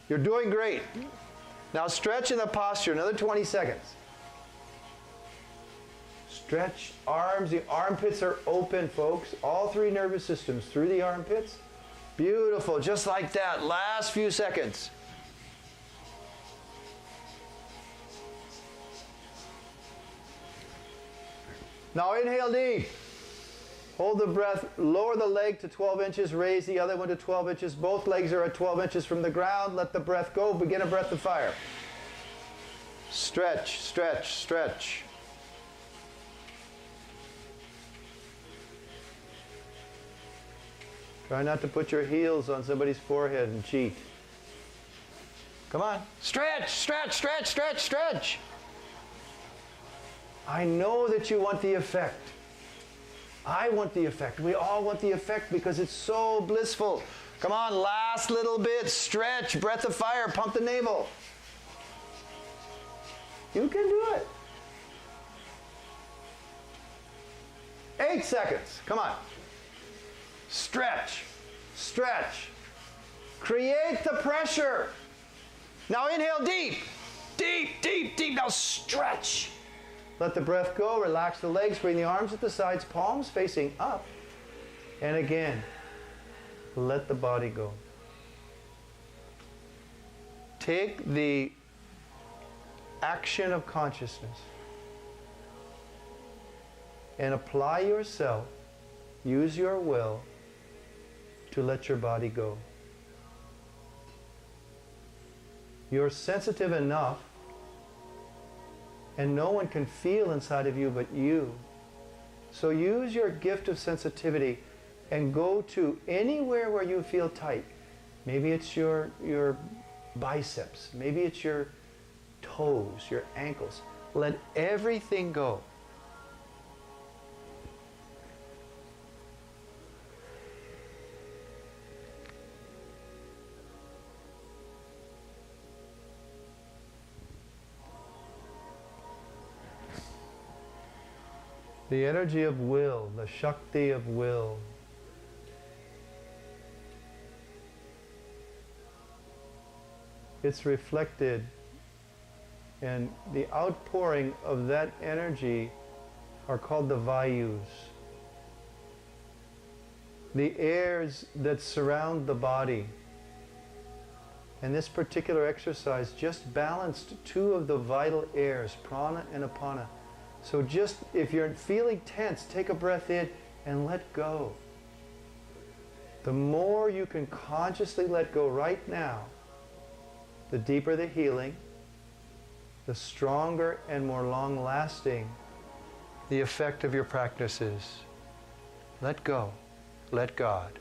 A: You're doing great. Now stretch in the posture, another 20 seconds. Stretch arms, the armpits are open, folks. All three nervous systems through the armpits. Beautiful, just like that. Last few seconds. Now inhale deep. Hold the breath, lower the leg to 12 inches, raise the other one to 12 inches. Both legs are at 12 inches from the ground. Let the breath go, begin a breath of fire. Stretch, stretch, stretch. Try not to put your heels on somebody's forehead and cheat. Come on. Stretch, stretch, stretch, stretch, stretch. I know that you want the effect. I want the effect. We all want the effect because it's so blissful. Come on, last little bit. Stretch, breath of fire, pump the navel. You can do it. 8 seconds. Come on. Stretch, stretch. Create the pressure. Now inhale deep. Deep, deep, deep. Now stretch. Let the breath go. Relax the legs. Bring the arms at the sides, palms facing up. And again, let the body go. Take the action of consciousness and apply yourself, use your will to let your body go. You're sensitive enough, and no one can feel inside of you but you. So use your gift of sensitivity and go to anywhere where you feel tight. Maybe it's your biceps, maybe it's your toes, your ankles. Let everything go. The energy of will, the Shakti of will. It's reflected, and the outpouring of that energy are called the Vayus. The airs that surround the body. And this particular exercise just balanced two of the vital airs, prana and apana. So just, if you're feeling tense, take a breath in and let go. The more you can consciously let go right now, the deeper the healing, the stronger and more long-lasting the effect of your practice is. Let go. Let God.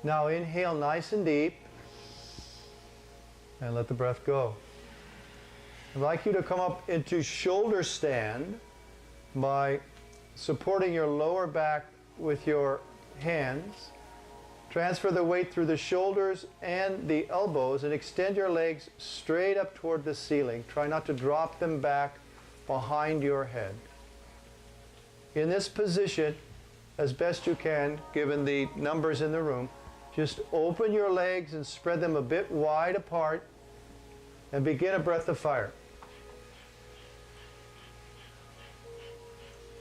A: Now inhale nice and deep and let the breath go. I'd like you to come up into shoulder stand by supporting your lower back with your hands. Transfer the weight through the shoulders and the elbows and extend your legs straight up toward the ceiling. Try not to drop them back behind your head. In this position, as best you can, given the numbers in the room, just open your legs and spread them a bit wide apart and begin a breath of fire.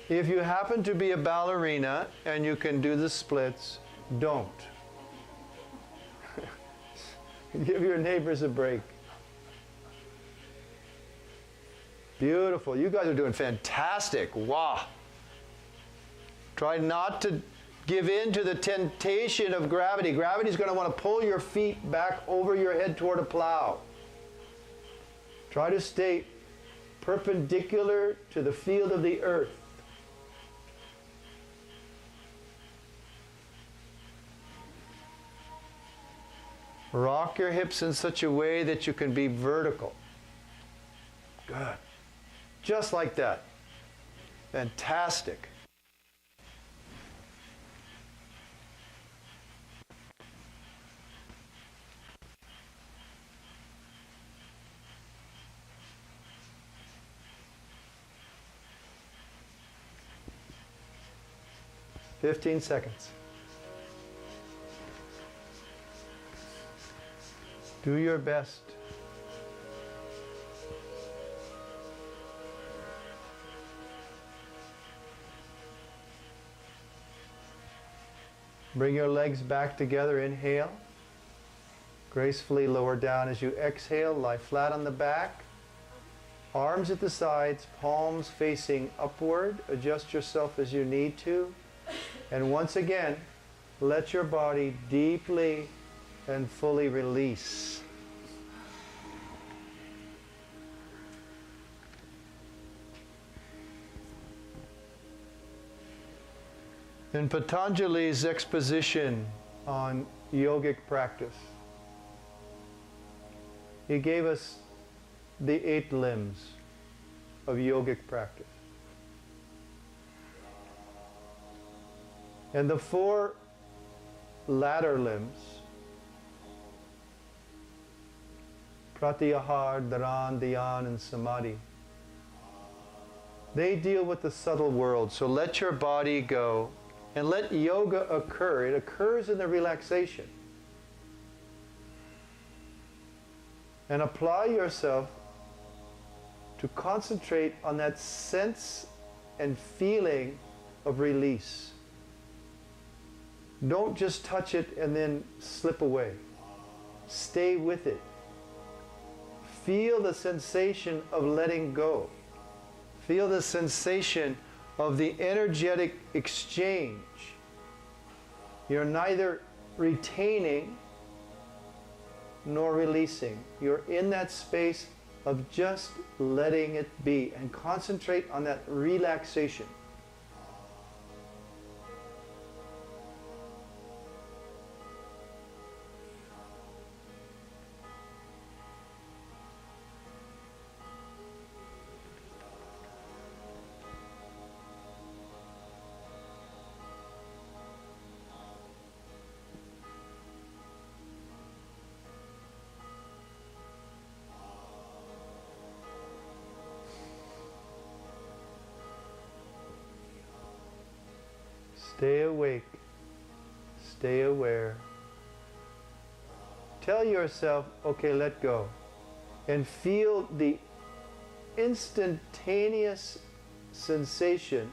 A: If you happen to be a ballerina and you can do the splits, don't. Give your neighbors a break. Beautiful. You guys are doing fantastic. Wow. Try not to give in to the temptation of gravity. Gravity is going to want to pull your feet back over your head toward a plow. Try to stay perpendicular to the field of the earth. Rock your hips in such a way that you can be vertical. Good. Just like that. Fantastic. "15 seconds. Do your best. Bring your legs back together. Inhale. Gracefully lower down as you exhale. Lie flat on the back. Arms at the sides, palms facing upward. Adjust yourself as you need to. And once again, let your body deeply and fully release. In Patanjali's exposition on yogic practice, he gave us the 8 limbs of yogic practice. And the four latter limbs, Pratyahar, Dharan, Dhyan, and Samadhi, they deal with the subtle world. So let your body go and let yoga occur. It occurs in the relaxation. And apply yourself to concentrate on that sense and feeling of release. Don't just touch it and then slip away. Stay with it. Feel the sensation of letting go. Feel the sensation of the energetic exchange. You're neither retaining nor releasing. You're in that space of just letting it be, and concentrate on that relaxation. Stay awake. Stay aware. Tell yourself, okay, let go. And feel the instantaneous sensation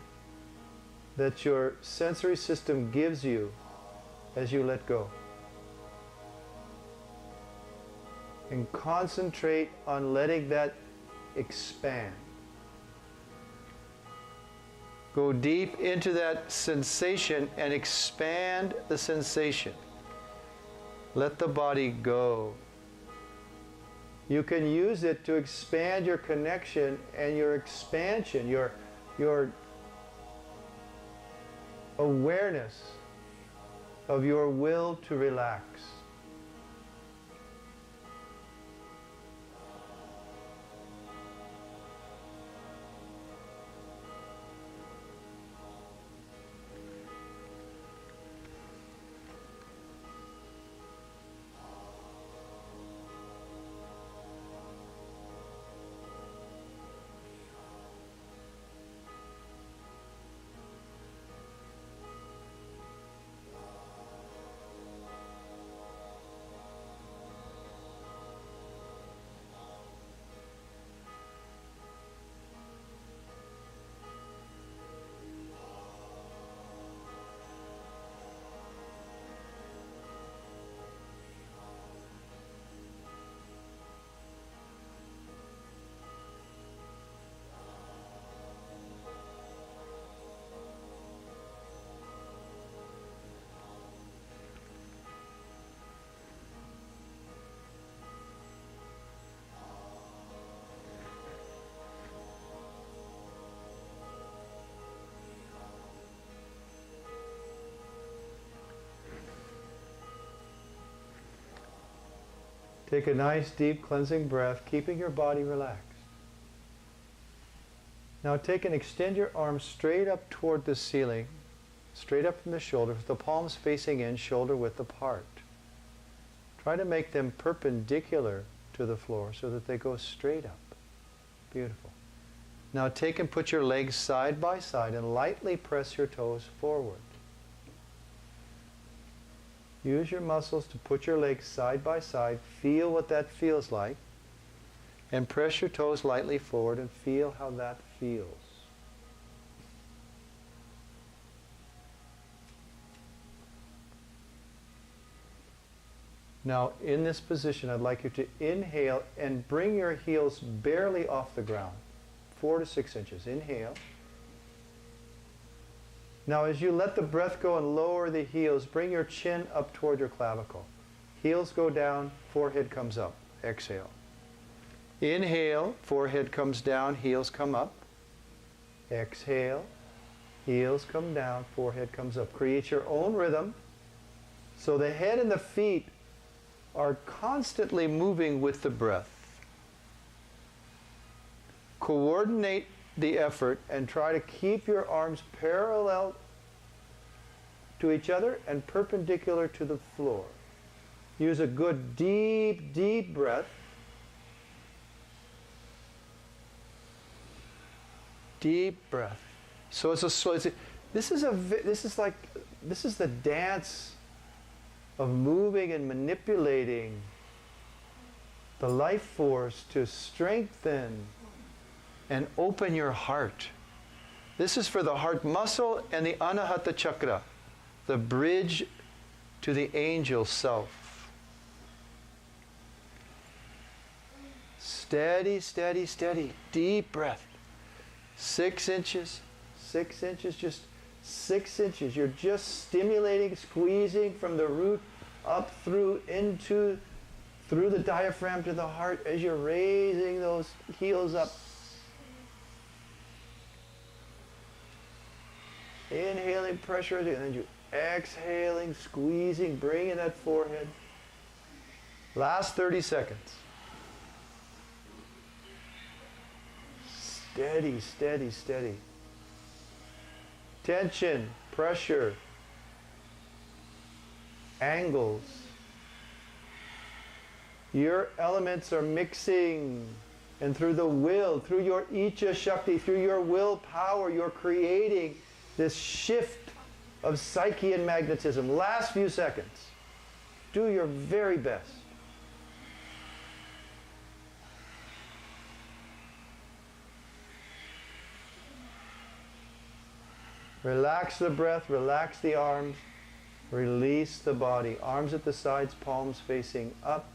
A: that your sensory system gives you as you let go. And concentrate on letting that expand. Go deep into that sensation and expand the sensation. Let the body go. You can use it to expand your connection and your expansion, your awareness of your will to relax. Take a nice deep cleansing breath, keeping your body relaxed. Now take and extend your arms straight up toward the ceiling, straight up from the shoulder, with the palms facing in, shoulder width apart. Try to make them perpendicular to the floor so that they go straight up. Beautiful. Now take and put your legs side by side and lightly press your toes forward. Use your muscles to put your legs side by side. Feel what that feels like. And press your toes lightly forward and feel how that feels. Now, in this position, I'd like you to inhale and bring your heels barely off the ground. 4 to 6 inches. Inhale. Now, as you let the breath go and lower the heels, bring your chin up toward your clavicle. Heels go down, forehead comes up. Exhale. Inhale, forehead comes down, heels come up. Exhale, heels come down, forehead comes up. Create your own rhythm. So the head and the feet are constantly moving with the breath. Coordinate the effort and try to keep your arms parallel to each other and perpendicular to the floor. Use a good deep, deep breath. Deep breath. So it's a slow. This is the dance of moving and manipulating the life force to strengthen and open your heart. This is for the heart muscle and the Anahata Chakra, the bridge to the angel self. Steady, steady, steady. Deep breath. 6 inches, 6 inches, just 6 inches. You're just stimulating, squeezing from the root up through the diaphragm to the heart as you're raising those heels up. Inhaling, pressure, and then you exhaling, squeezing, bringing that forehead. Last 30 seconds. Steady, steady, steady. Tension, pressure, angles. Your elements are mixing, and through the will, through your Icha Shakti, through your willpower, you're creating this shift of psyche and magnetism. Last few seconds. Do your very best. Relax the breath, relax the arms, release the body. Arms at the sides, palms facing up.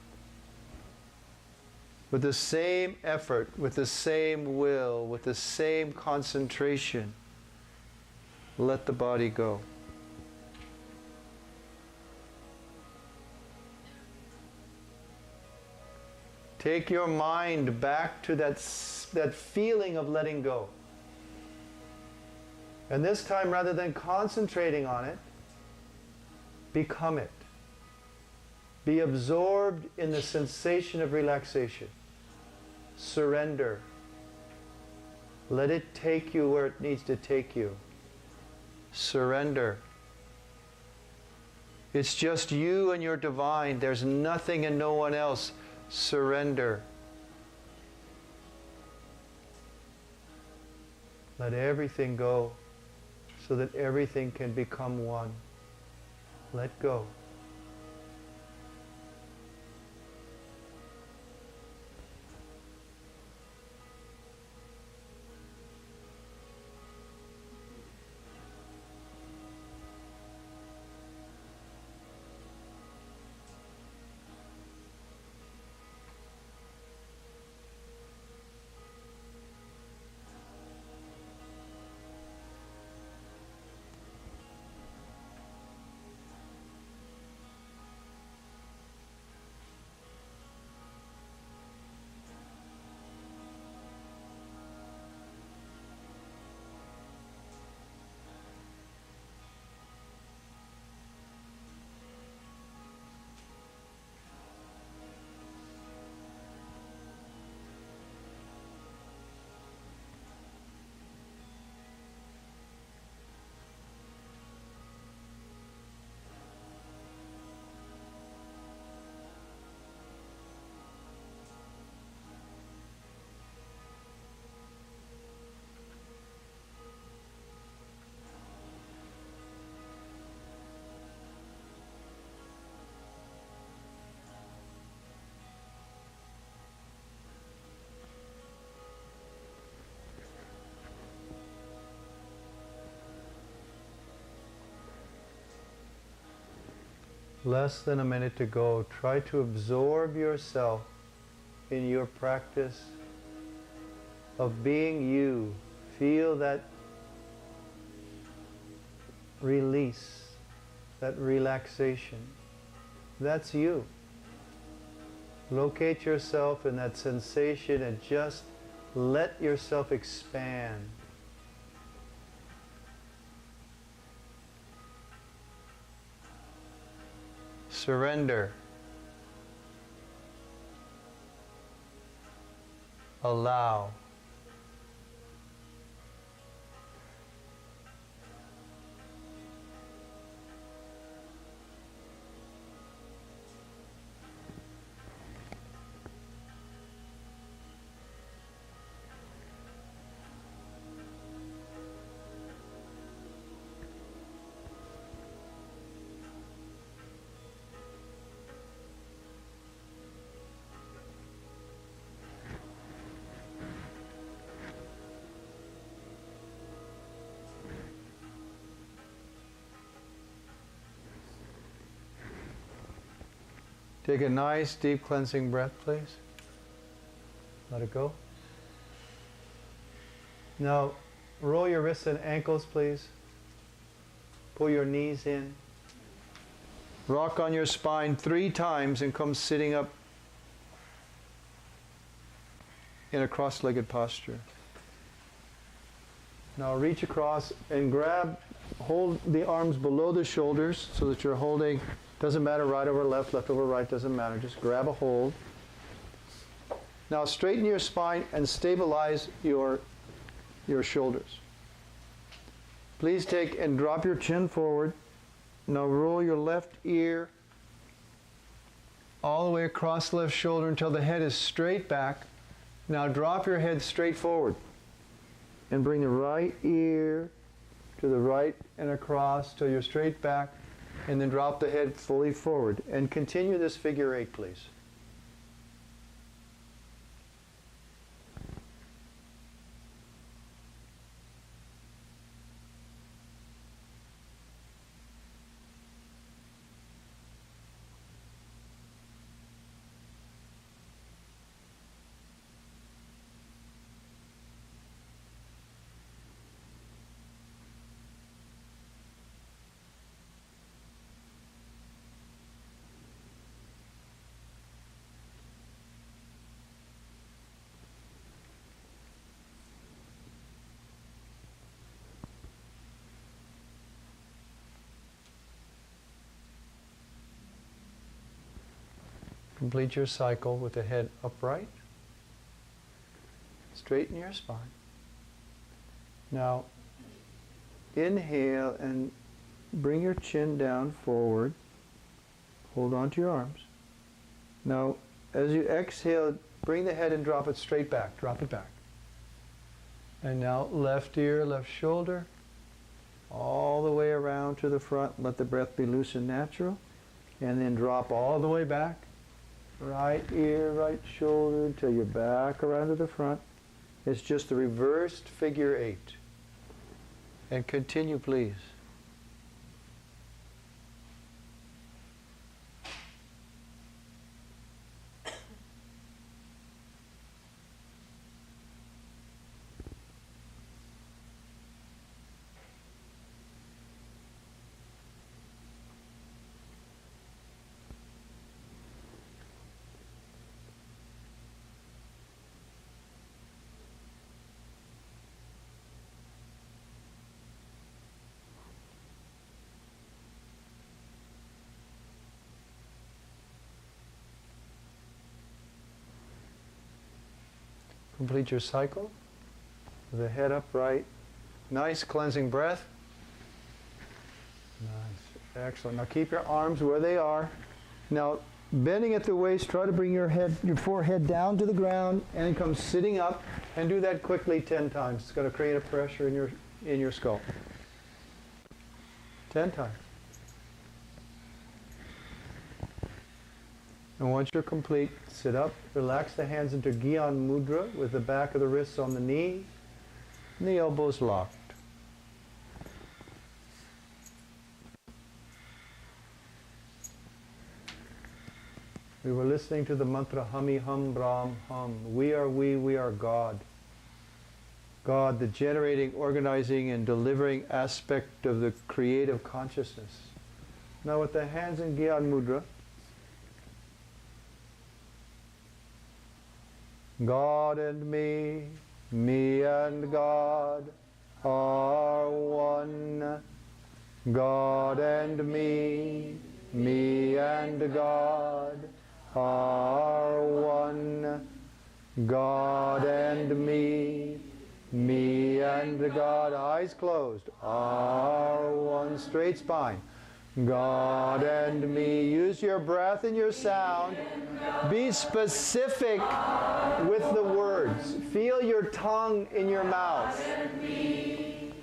A: With the same effort, with the same will, with the same concentration, let the body go. Take your mind back to that feeling of letting go. And this time, rather than concentrating on it, become it. Be absorbed in the sensation of relaxation. Surrender. Let it take you where it needs to take you. Surrender. It's just you and your divine. There's nothing and no one else. Surrender. Let everything go so that everything can become one. Let go. Less than a minute to go. Try to absorb yourself in your practice of being you. Feel that release, that relaxation. That's you. Locate yourself in that sensation and just let yourself expand. Surrender. Allow. Take a nice, deep cleansing breath, please. Let it go. Now, roll your wrists and ankles, please. Pull your knees in. Rock on your spine 3 times and come sitting up in a cross-legged posture. Now reach across and hold the arms below the shoulders so that you're holding, doesn't matter right over left, left over right, doesn't matter, just grab a hold. Now straighten your spine and stabilize your shoulders. Please take and drop your chin forward. Now roll your left ear all the way across the left shoulder until the head is straight back. Now drop your head straight forward and bring the right ear to the right and across till you're straight back, and then drop the head fully forward. And continue this figure 8, please. Complete your cycle with the head upright. Straighten your spine. Now, inhale and bring your chin down forward. Hold on to your arms. Now, as you exhale, bring the head and drop it straight back. Drop it back. And now, left ear, left shoulder, all the way around to the front. Let the breath be loose and natural. And then drop all the way back. Right ear, right shoulder, until you're back around to the front. It's just the reversed figure 8. And continue, please. Complete your cycle with the head upright. Nice cleansing breath. Nice. Excellent. Now keep your arms where they are. Now, bending at the waist, try to bring your forehead down to the ground and then come sitting up, and do that quickly 10 times. It's going to create a pressure in your skull. 10 times. And once you're complete, sit up, relax the hands into Gyan Mudra with the back of the wrists on the knee and the elbows locked. We were listening to the mantra Hami Hum Brahm Hum. We are God. God, the generating, organizing, and delivering aspect of the creative consciousness. Now with the hands in Gyan Mudra, God and me and God are one. God and me and God are one. God and me and God, eyes closed, are one. Straight spine. God and me. Use your breath and your sound. Be specific with the words. Feel your tongue in your mouth. God and me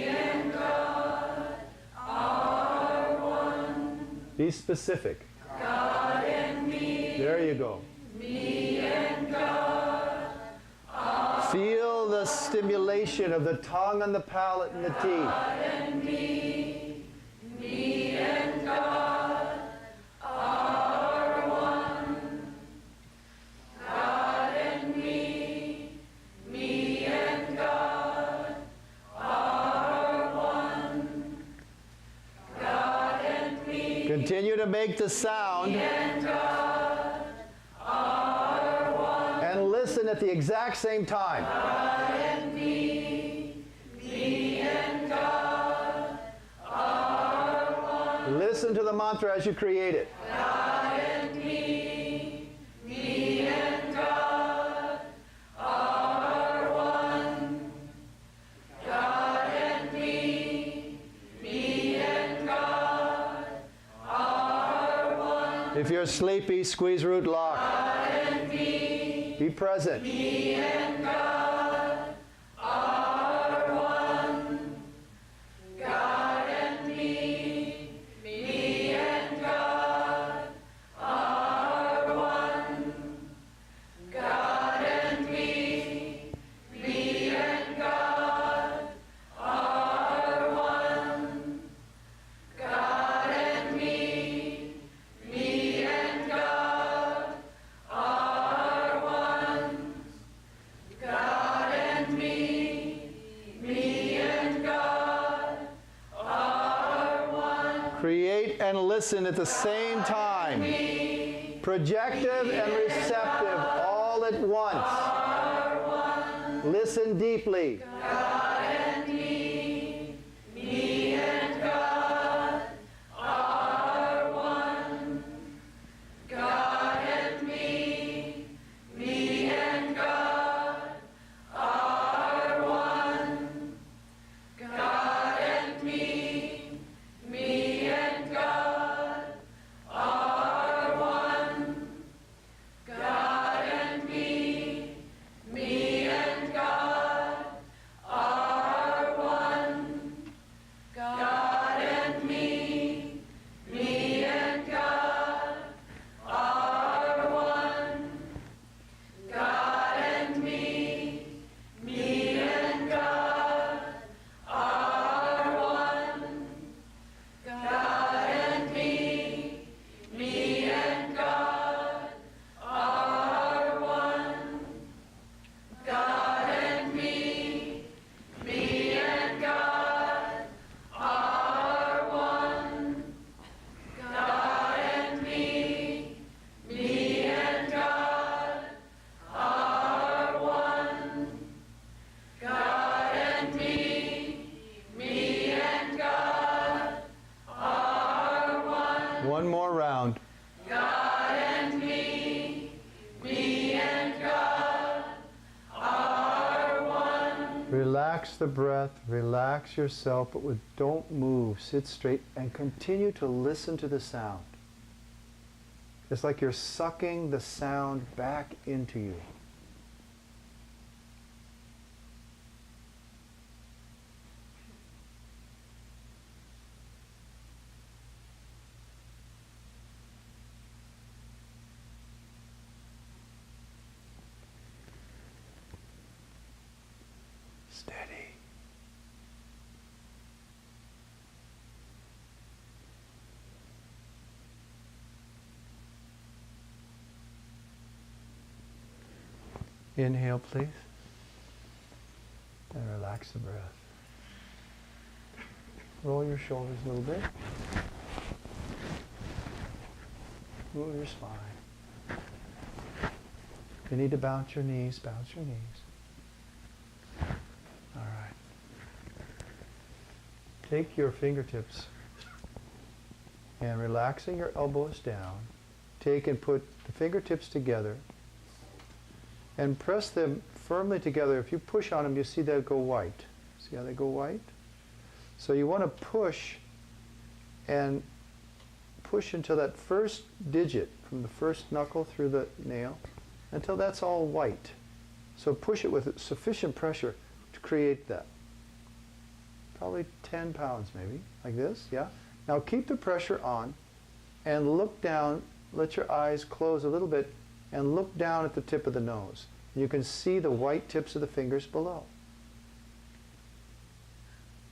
A: and God are one. Be specific. God and me. There you go. Me and God are feel the stimulation of the tongue and the palate and the teeth. God and me and God are make the sound. And listen at the exact same time.
B: God and me and God are one.
A: Listen to the mantra as you create it.
B: God and me and God are one. God and me and God are one.
A: If you're sleepy, squeeze root lock.
B: God and me
A: present.
B: and God are one. God and me and God are one. God and me and God are one. God and me and God are one. God and me and God are one.
A: Create and listen at the same time. Projective and receptive all at once. Listen deeply.
B: God and me and God are one. God and me and God are one. God and me and God are one. God and me and God are one. God and me and God are one. God and me and God are one. God and me and God are one. God and me and God are one. God and me and God are one. God and me and God are one.
A: One more round.
B: God and me and God are one.
A: Relax the breath, relax yourself, but don't move. Sit straight and continue to listen to the sound. It's like you're sucking the sound back into you. Steady. Inhale, please. And relax the breath. Roll your shoulders a little bit. Move your spine. If you need to bounce your knees, bounce your knees. All right. Take your fingertips and relaxing your elbows down, take and put the fingertips together and press them firmly together. If you push on them, you see they'll go white. See how they go white? So you want to push and push until that first digit from the first knuckle through the nail until that's all white. So push it with sufficient pressure to create that. Probably 10 pounds maybe, like this, yeah? Now keep the pressure on and look down, let your eyes close a little bit and look down at the tip of the nose. You can see the white tips of the fingers below.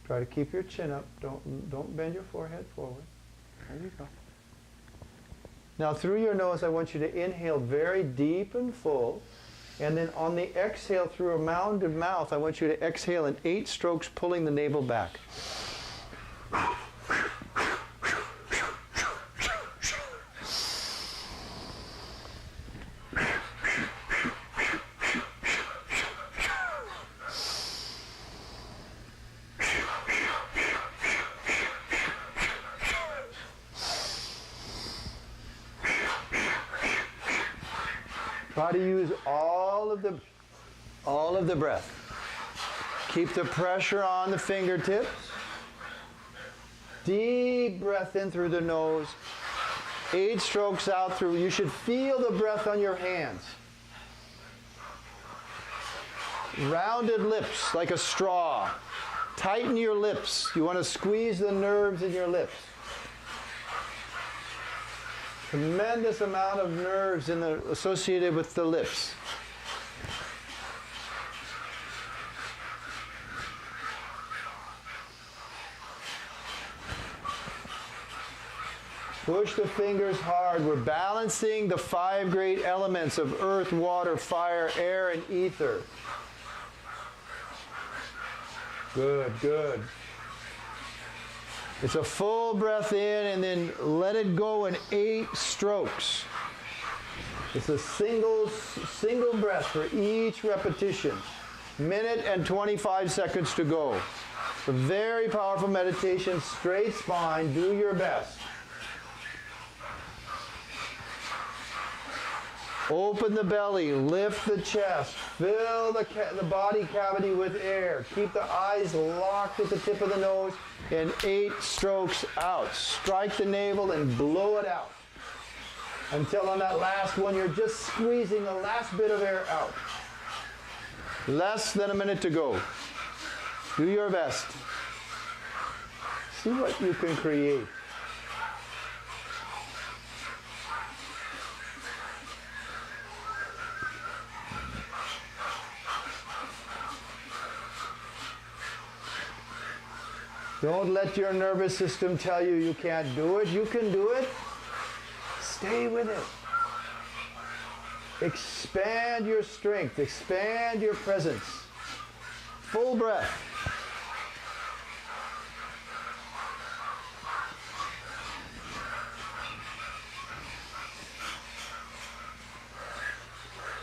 A: Try to keep your chin up, don't bend your forehead forward. There you go. Now through your nose I want you to inhale very deep and full. And then on the exhale through a rounded mouth, I want you to exhale in 8 strokes, pulling the navel back. Try to use all of the breath. Keep the pressure on the fingertips. Deep breath in through the nose. 8 strokes out through. You should feel the breath on your hands. Rounded lips like a straw. Tighten your lips. You want to squeeze the nerves in your lips. Tremendous amount of nerves associated with the lips. Push the fingers hard. We're balancing the 5 great elements of earth, water, fire, air, and ether. Good, good. It's a full breath in and then let it go in 8 strokes. It's a single breath for each repetition. Minute and 25 seconds to go. A very powerful meditation, straight spine, do your best. Open the belly, lift the chest, fill the body cavity with air. Keep the eyes locked at the tip of the nose and 8 strokes out. Strike the navel and blow it out. Until on that last one, you're just squeezing the last bit of air out. Less than a minute to go. Do your best. See what you can create. Don't let your nervous system tell you you can't do it. You can do it. Stay with it. Expand your strength. Expand your presence. Full breath.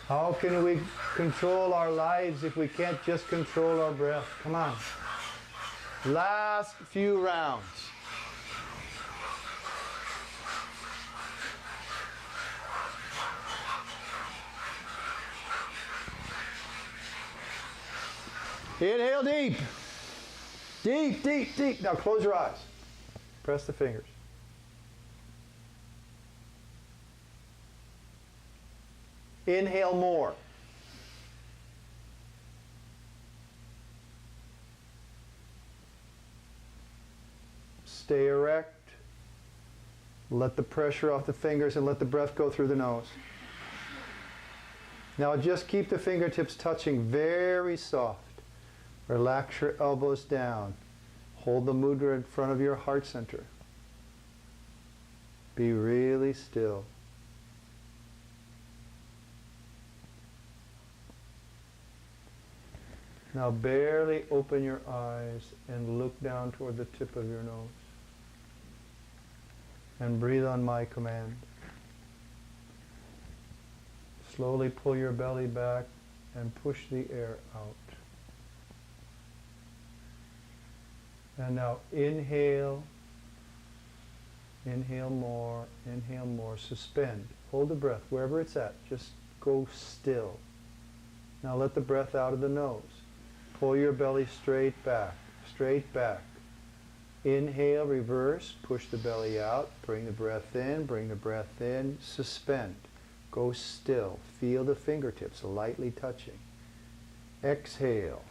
A: How can we control our lives if we can't just control our breath? Come on. Last few rounds. Inhale deep. Deep, deep, deep. Now close your eyes. Press the fingers. Inhale more. Stay erect. Let the pressure off the fingers and let the breath go through the nose. Now just keep the fingertips touching very soft. Relax your elbows down. Hold the mudra in front of your heart center. Be really still. Now barely open your eyes and look down toward the tip of your nose. And breathe on my command. Slowly pull your belly back and push the air out. And now inhale. Inhale more. Inhale more. Suspend. Hold the breath wherever it's at. Just go still. Now let the breath out of the nose. Pull your belly straight back. Straight back. Inhale, reverse, push the belly out, bring the breath in, suspend. Go still. Feel the fingertips lightly touching. Exhale.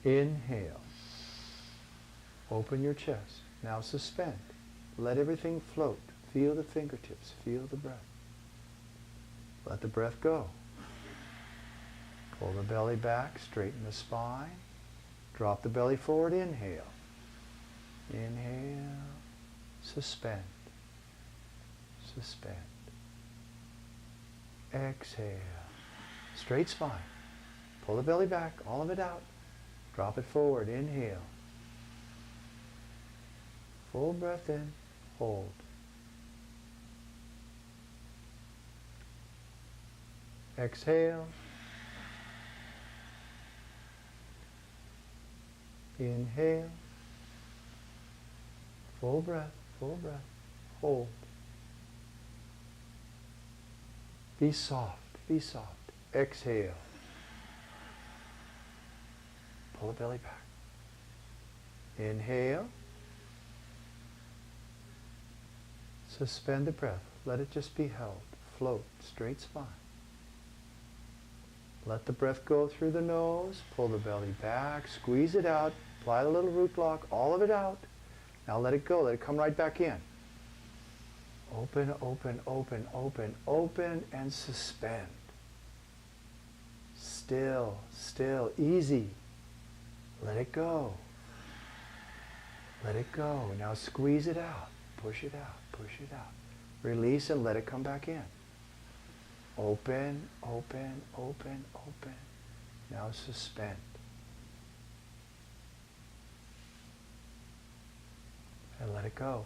A: Inhale. Open your chest. Now suspend. Let everything float. Feel the fingertips. Feel the breath. Let the breath go. Pull the belly back, straighten the spine. Drop the belly forward, inhale. Inhale, suspend. Suspend. Exhale. Straight spine. Pull the belly back, all of it out. Drop it forward, inhale. Full breath in, hold. Exhale. Inhale. Full breath, hold. Be soft, be soft. Exhale. Pull the belly back. Inhale. Suspend the breath. Let it just be held. Float, straight spine. Let the breath go through the nose. Pull the belly back. Squeeze it out. Apply the little root block. All of it out. Now let it go. Let it come right back in. Open, open, open, open, open, and suspend. Still, still, easy. Let it go. Let it go. Now squeeze it out. Push it out. Push it out. Release and let it come back in. Open, open, open, open. Now suspend. And let it go.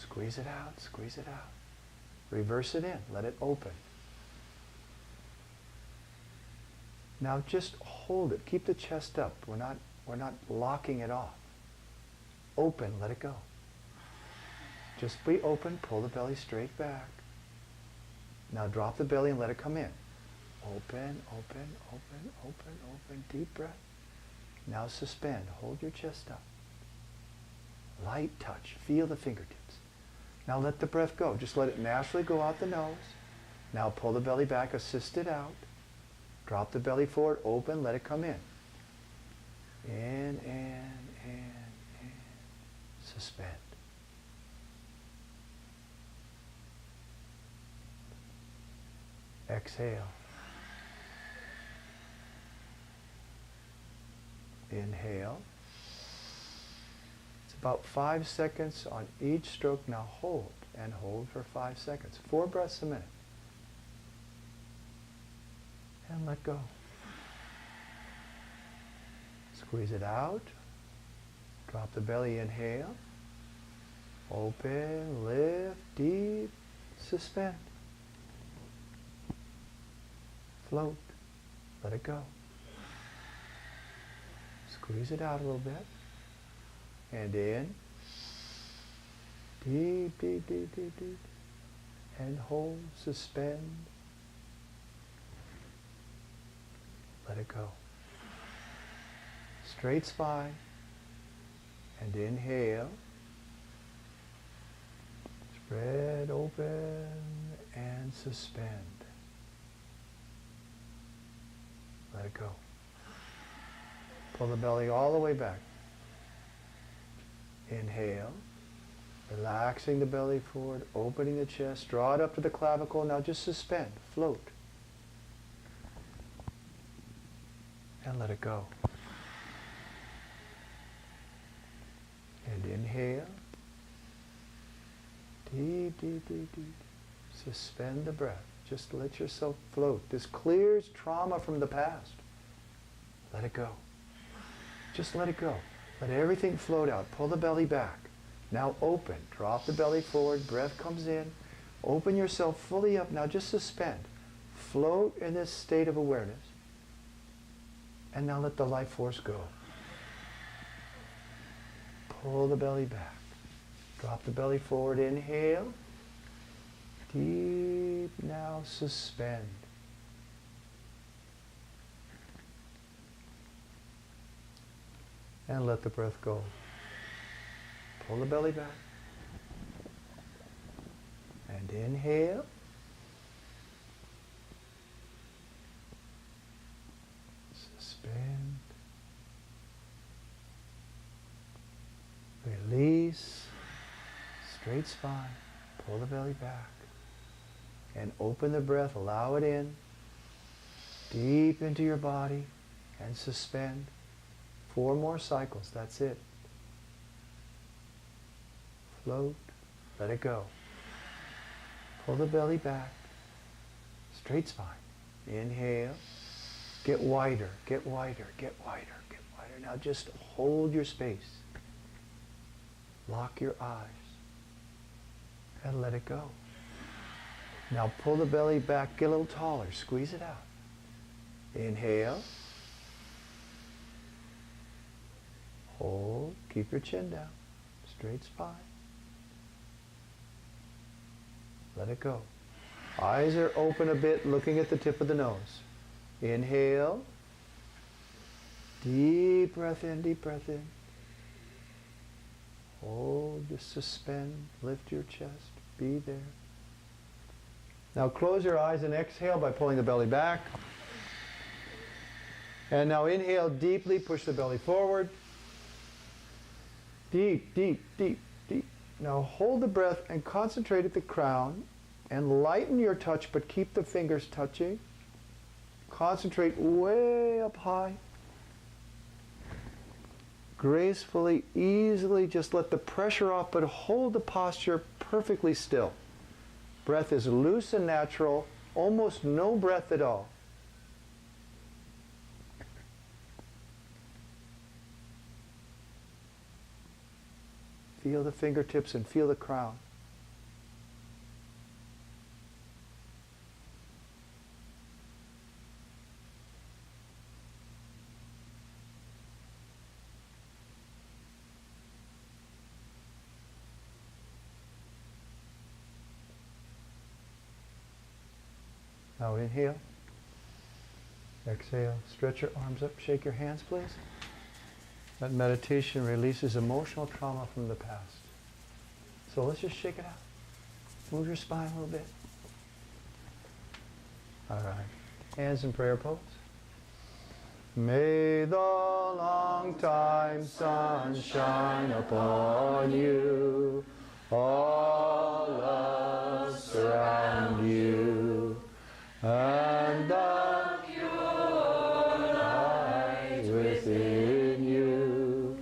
A: Squeeze it out, squeeze it out. Reverse it in. Let it open. Now just hold it. Keep the chest up. We're not locking it off. Open, let it go. Just be open, pull the belly straight back. Now drop the belly and let it come in. Open, open, open, open, open. Deep breath. Now suspend. Hold your chest up. Light touch. Feel the fingertips. Now let the breath go. Just let it naturally go out the nose. Now pull the belly back, assist it out. Drop the belly forward, open, let it come in. In, in. Suspend. Exhale. Inhale. It's about 5 seconds on each stroke. Now hold, and hold for 5 seconds. 4 breaths a minute. And let go. Squeeze it out. Drop the belly, inhale. Open, lift, deep, suspend. Float. Let it go. Squeeze it out a little bit. And in. Deep, deep, deep, deep, deep. And hold, suspend. Let it go. Straight spine. And inhale. Spread open and suspend. Let it go. Pull the belly all the way back. Inhale. Relaxing the belly forward, opening the chest, draw it up to the clavicle. Now just suspend, float. And let it go. And inhale. Deep, deep, deep, deep. Suspend the breath. Just let yourself float. This clears trauma from the past. Let it go. Just let it go. Let everything float out. Pull the belly back. Now open. Drop the belly forward. Breath comes in. Open yourself fully up. Now just suspend. Float in this state of awareness. And now let the life force go. Pull the belly back. Drop the belly forward. Inhale. Deep. Now suspend. And let the breath go. Pull the belly back. And inhale. Suspend. Release. Straight spine. Pull the belly back. And open the breath. Allow it in. Deep into your body. And suspend. 4 more cycles. That's it. Float. Let it go. Pull the belly back. Straight spine. Inhale. Get wider. Get wider. Get wider. Get wider. Now just hold your space. Lock your eyes. And let it go. Now pull the belly back. Get a little taller. Squeeze it out. Inhale. Hold. Keep your chin down. Straight spine. Let it go. Eyes are open a bit, looking at the tip of the nose. Inhale. Deep breath in, deep breath in. Hold, just suspend, lift your chest, be there. Now close your eyes and exhale by pulling the belly back. And now inhale deeply, push the belly forward. Deep, deep, deep, deep. Now hold the breath and concentrate at the crown and lighten your touch, but keep the fingers touching. Concentrate way up high. Gracefully, easily, just let the pressure off, but hold the posture perfectly still. Breath is loose and natural, almost no breath at all. Feel the fingertips and feel the crown. Now inhale, exhale, stretch your arms up, shake your hands please. That meditation releases emotional trauma from the past. So let's just shake it out. Move your spine a little bit. All right, hands in prayer pose. May the long time sun shine upon you, all us around you. And the pure light within you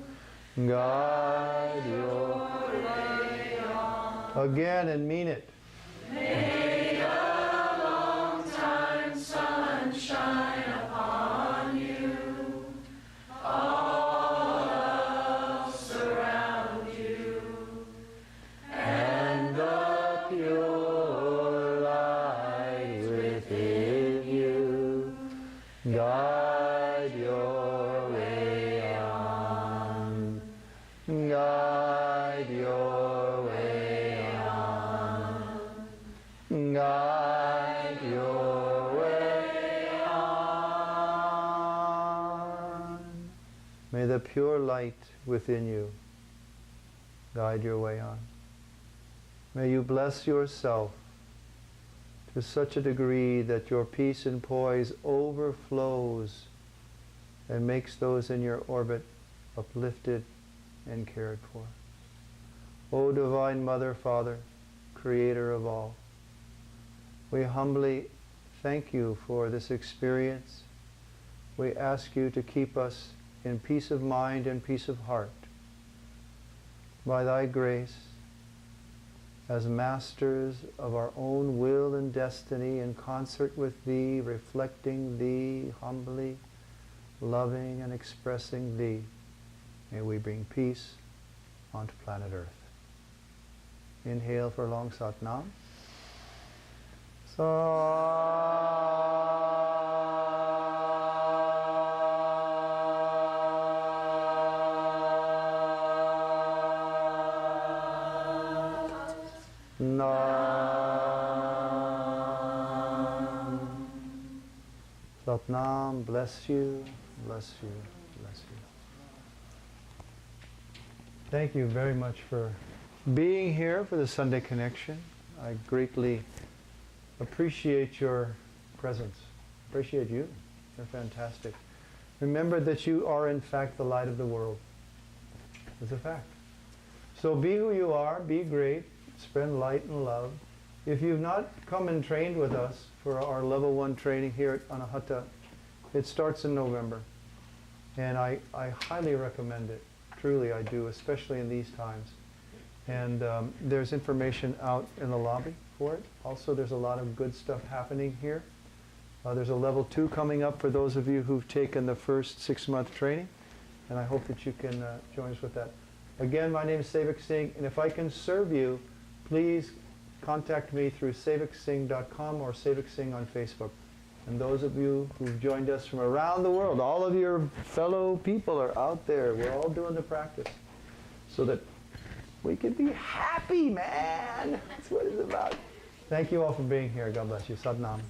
A: guide your way on. Again and mean it.
B: May a long time sun shine upon you, all us around you, and the pure guide your way on. Guide your way on. Guide your way on. May the pure light within you guide your way on. May you bless yourself to such a degree that your peace and poise overflows and makes those in your orbit uplifted and cared for. O Divine Mother, Father, Creator of all, we humbly thank you for this experience. We ask you to keep us in peace of mind and peace of heart. By thy grace, as masters of our own will and destiny, in concert with thee, reflecting thee, humbly loving and expressing thee, may we bring peace onto planet Earth. Inhale for long Sat Nam. Sat Nam, bless you, bless you, bless you. Thank you very much for being here for the Sunday Connection. I greatly appreciate your presence. Appreciate you. You're fantastic. Remember that you are in fact the light of the world. It's a fact. So be who you are, be great, spread light and love. If you've not come and trained with us for our level 1 training here at Anahata, it starts in November. And I highly recommend it. Truly I do, especially in these times. And there's information out in the lobby for it. Also, there's a lot of good stuff happening here. There's a level 2 coming up for those of you who've taken the first 6-month training. And I hope that you can join us with that. Again, my name is Sevak Singh, and if I can serve you, please contact me through sevaksingh.com or Sevak Singh on Facebook. And those of you who've joined us from around the world, all of your fellow people are out there. We're all doing the practice so that we can be happy, man. That's what it's about. Thank you all for being here. God bless you. Sadnam.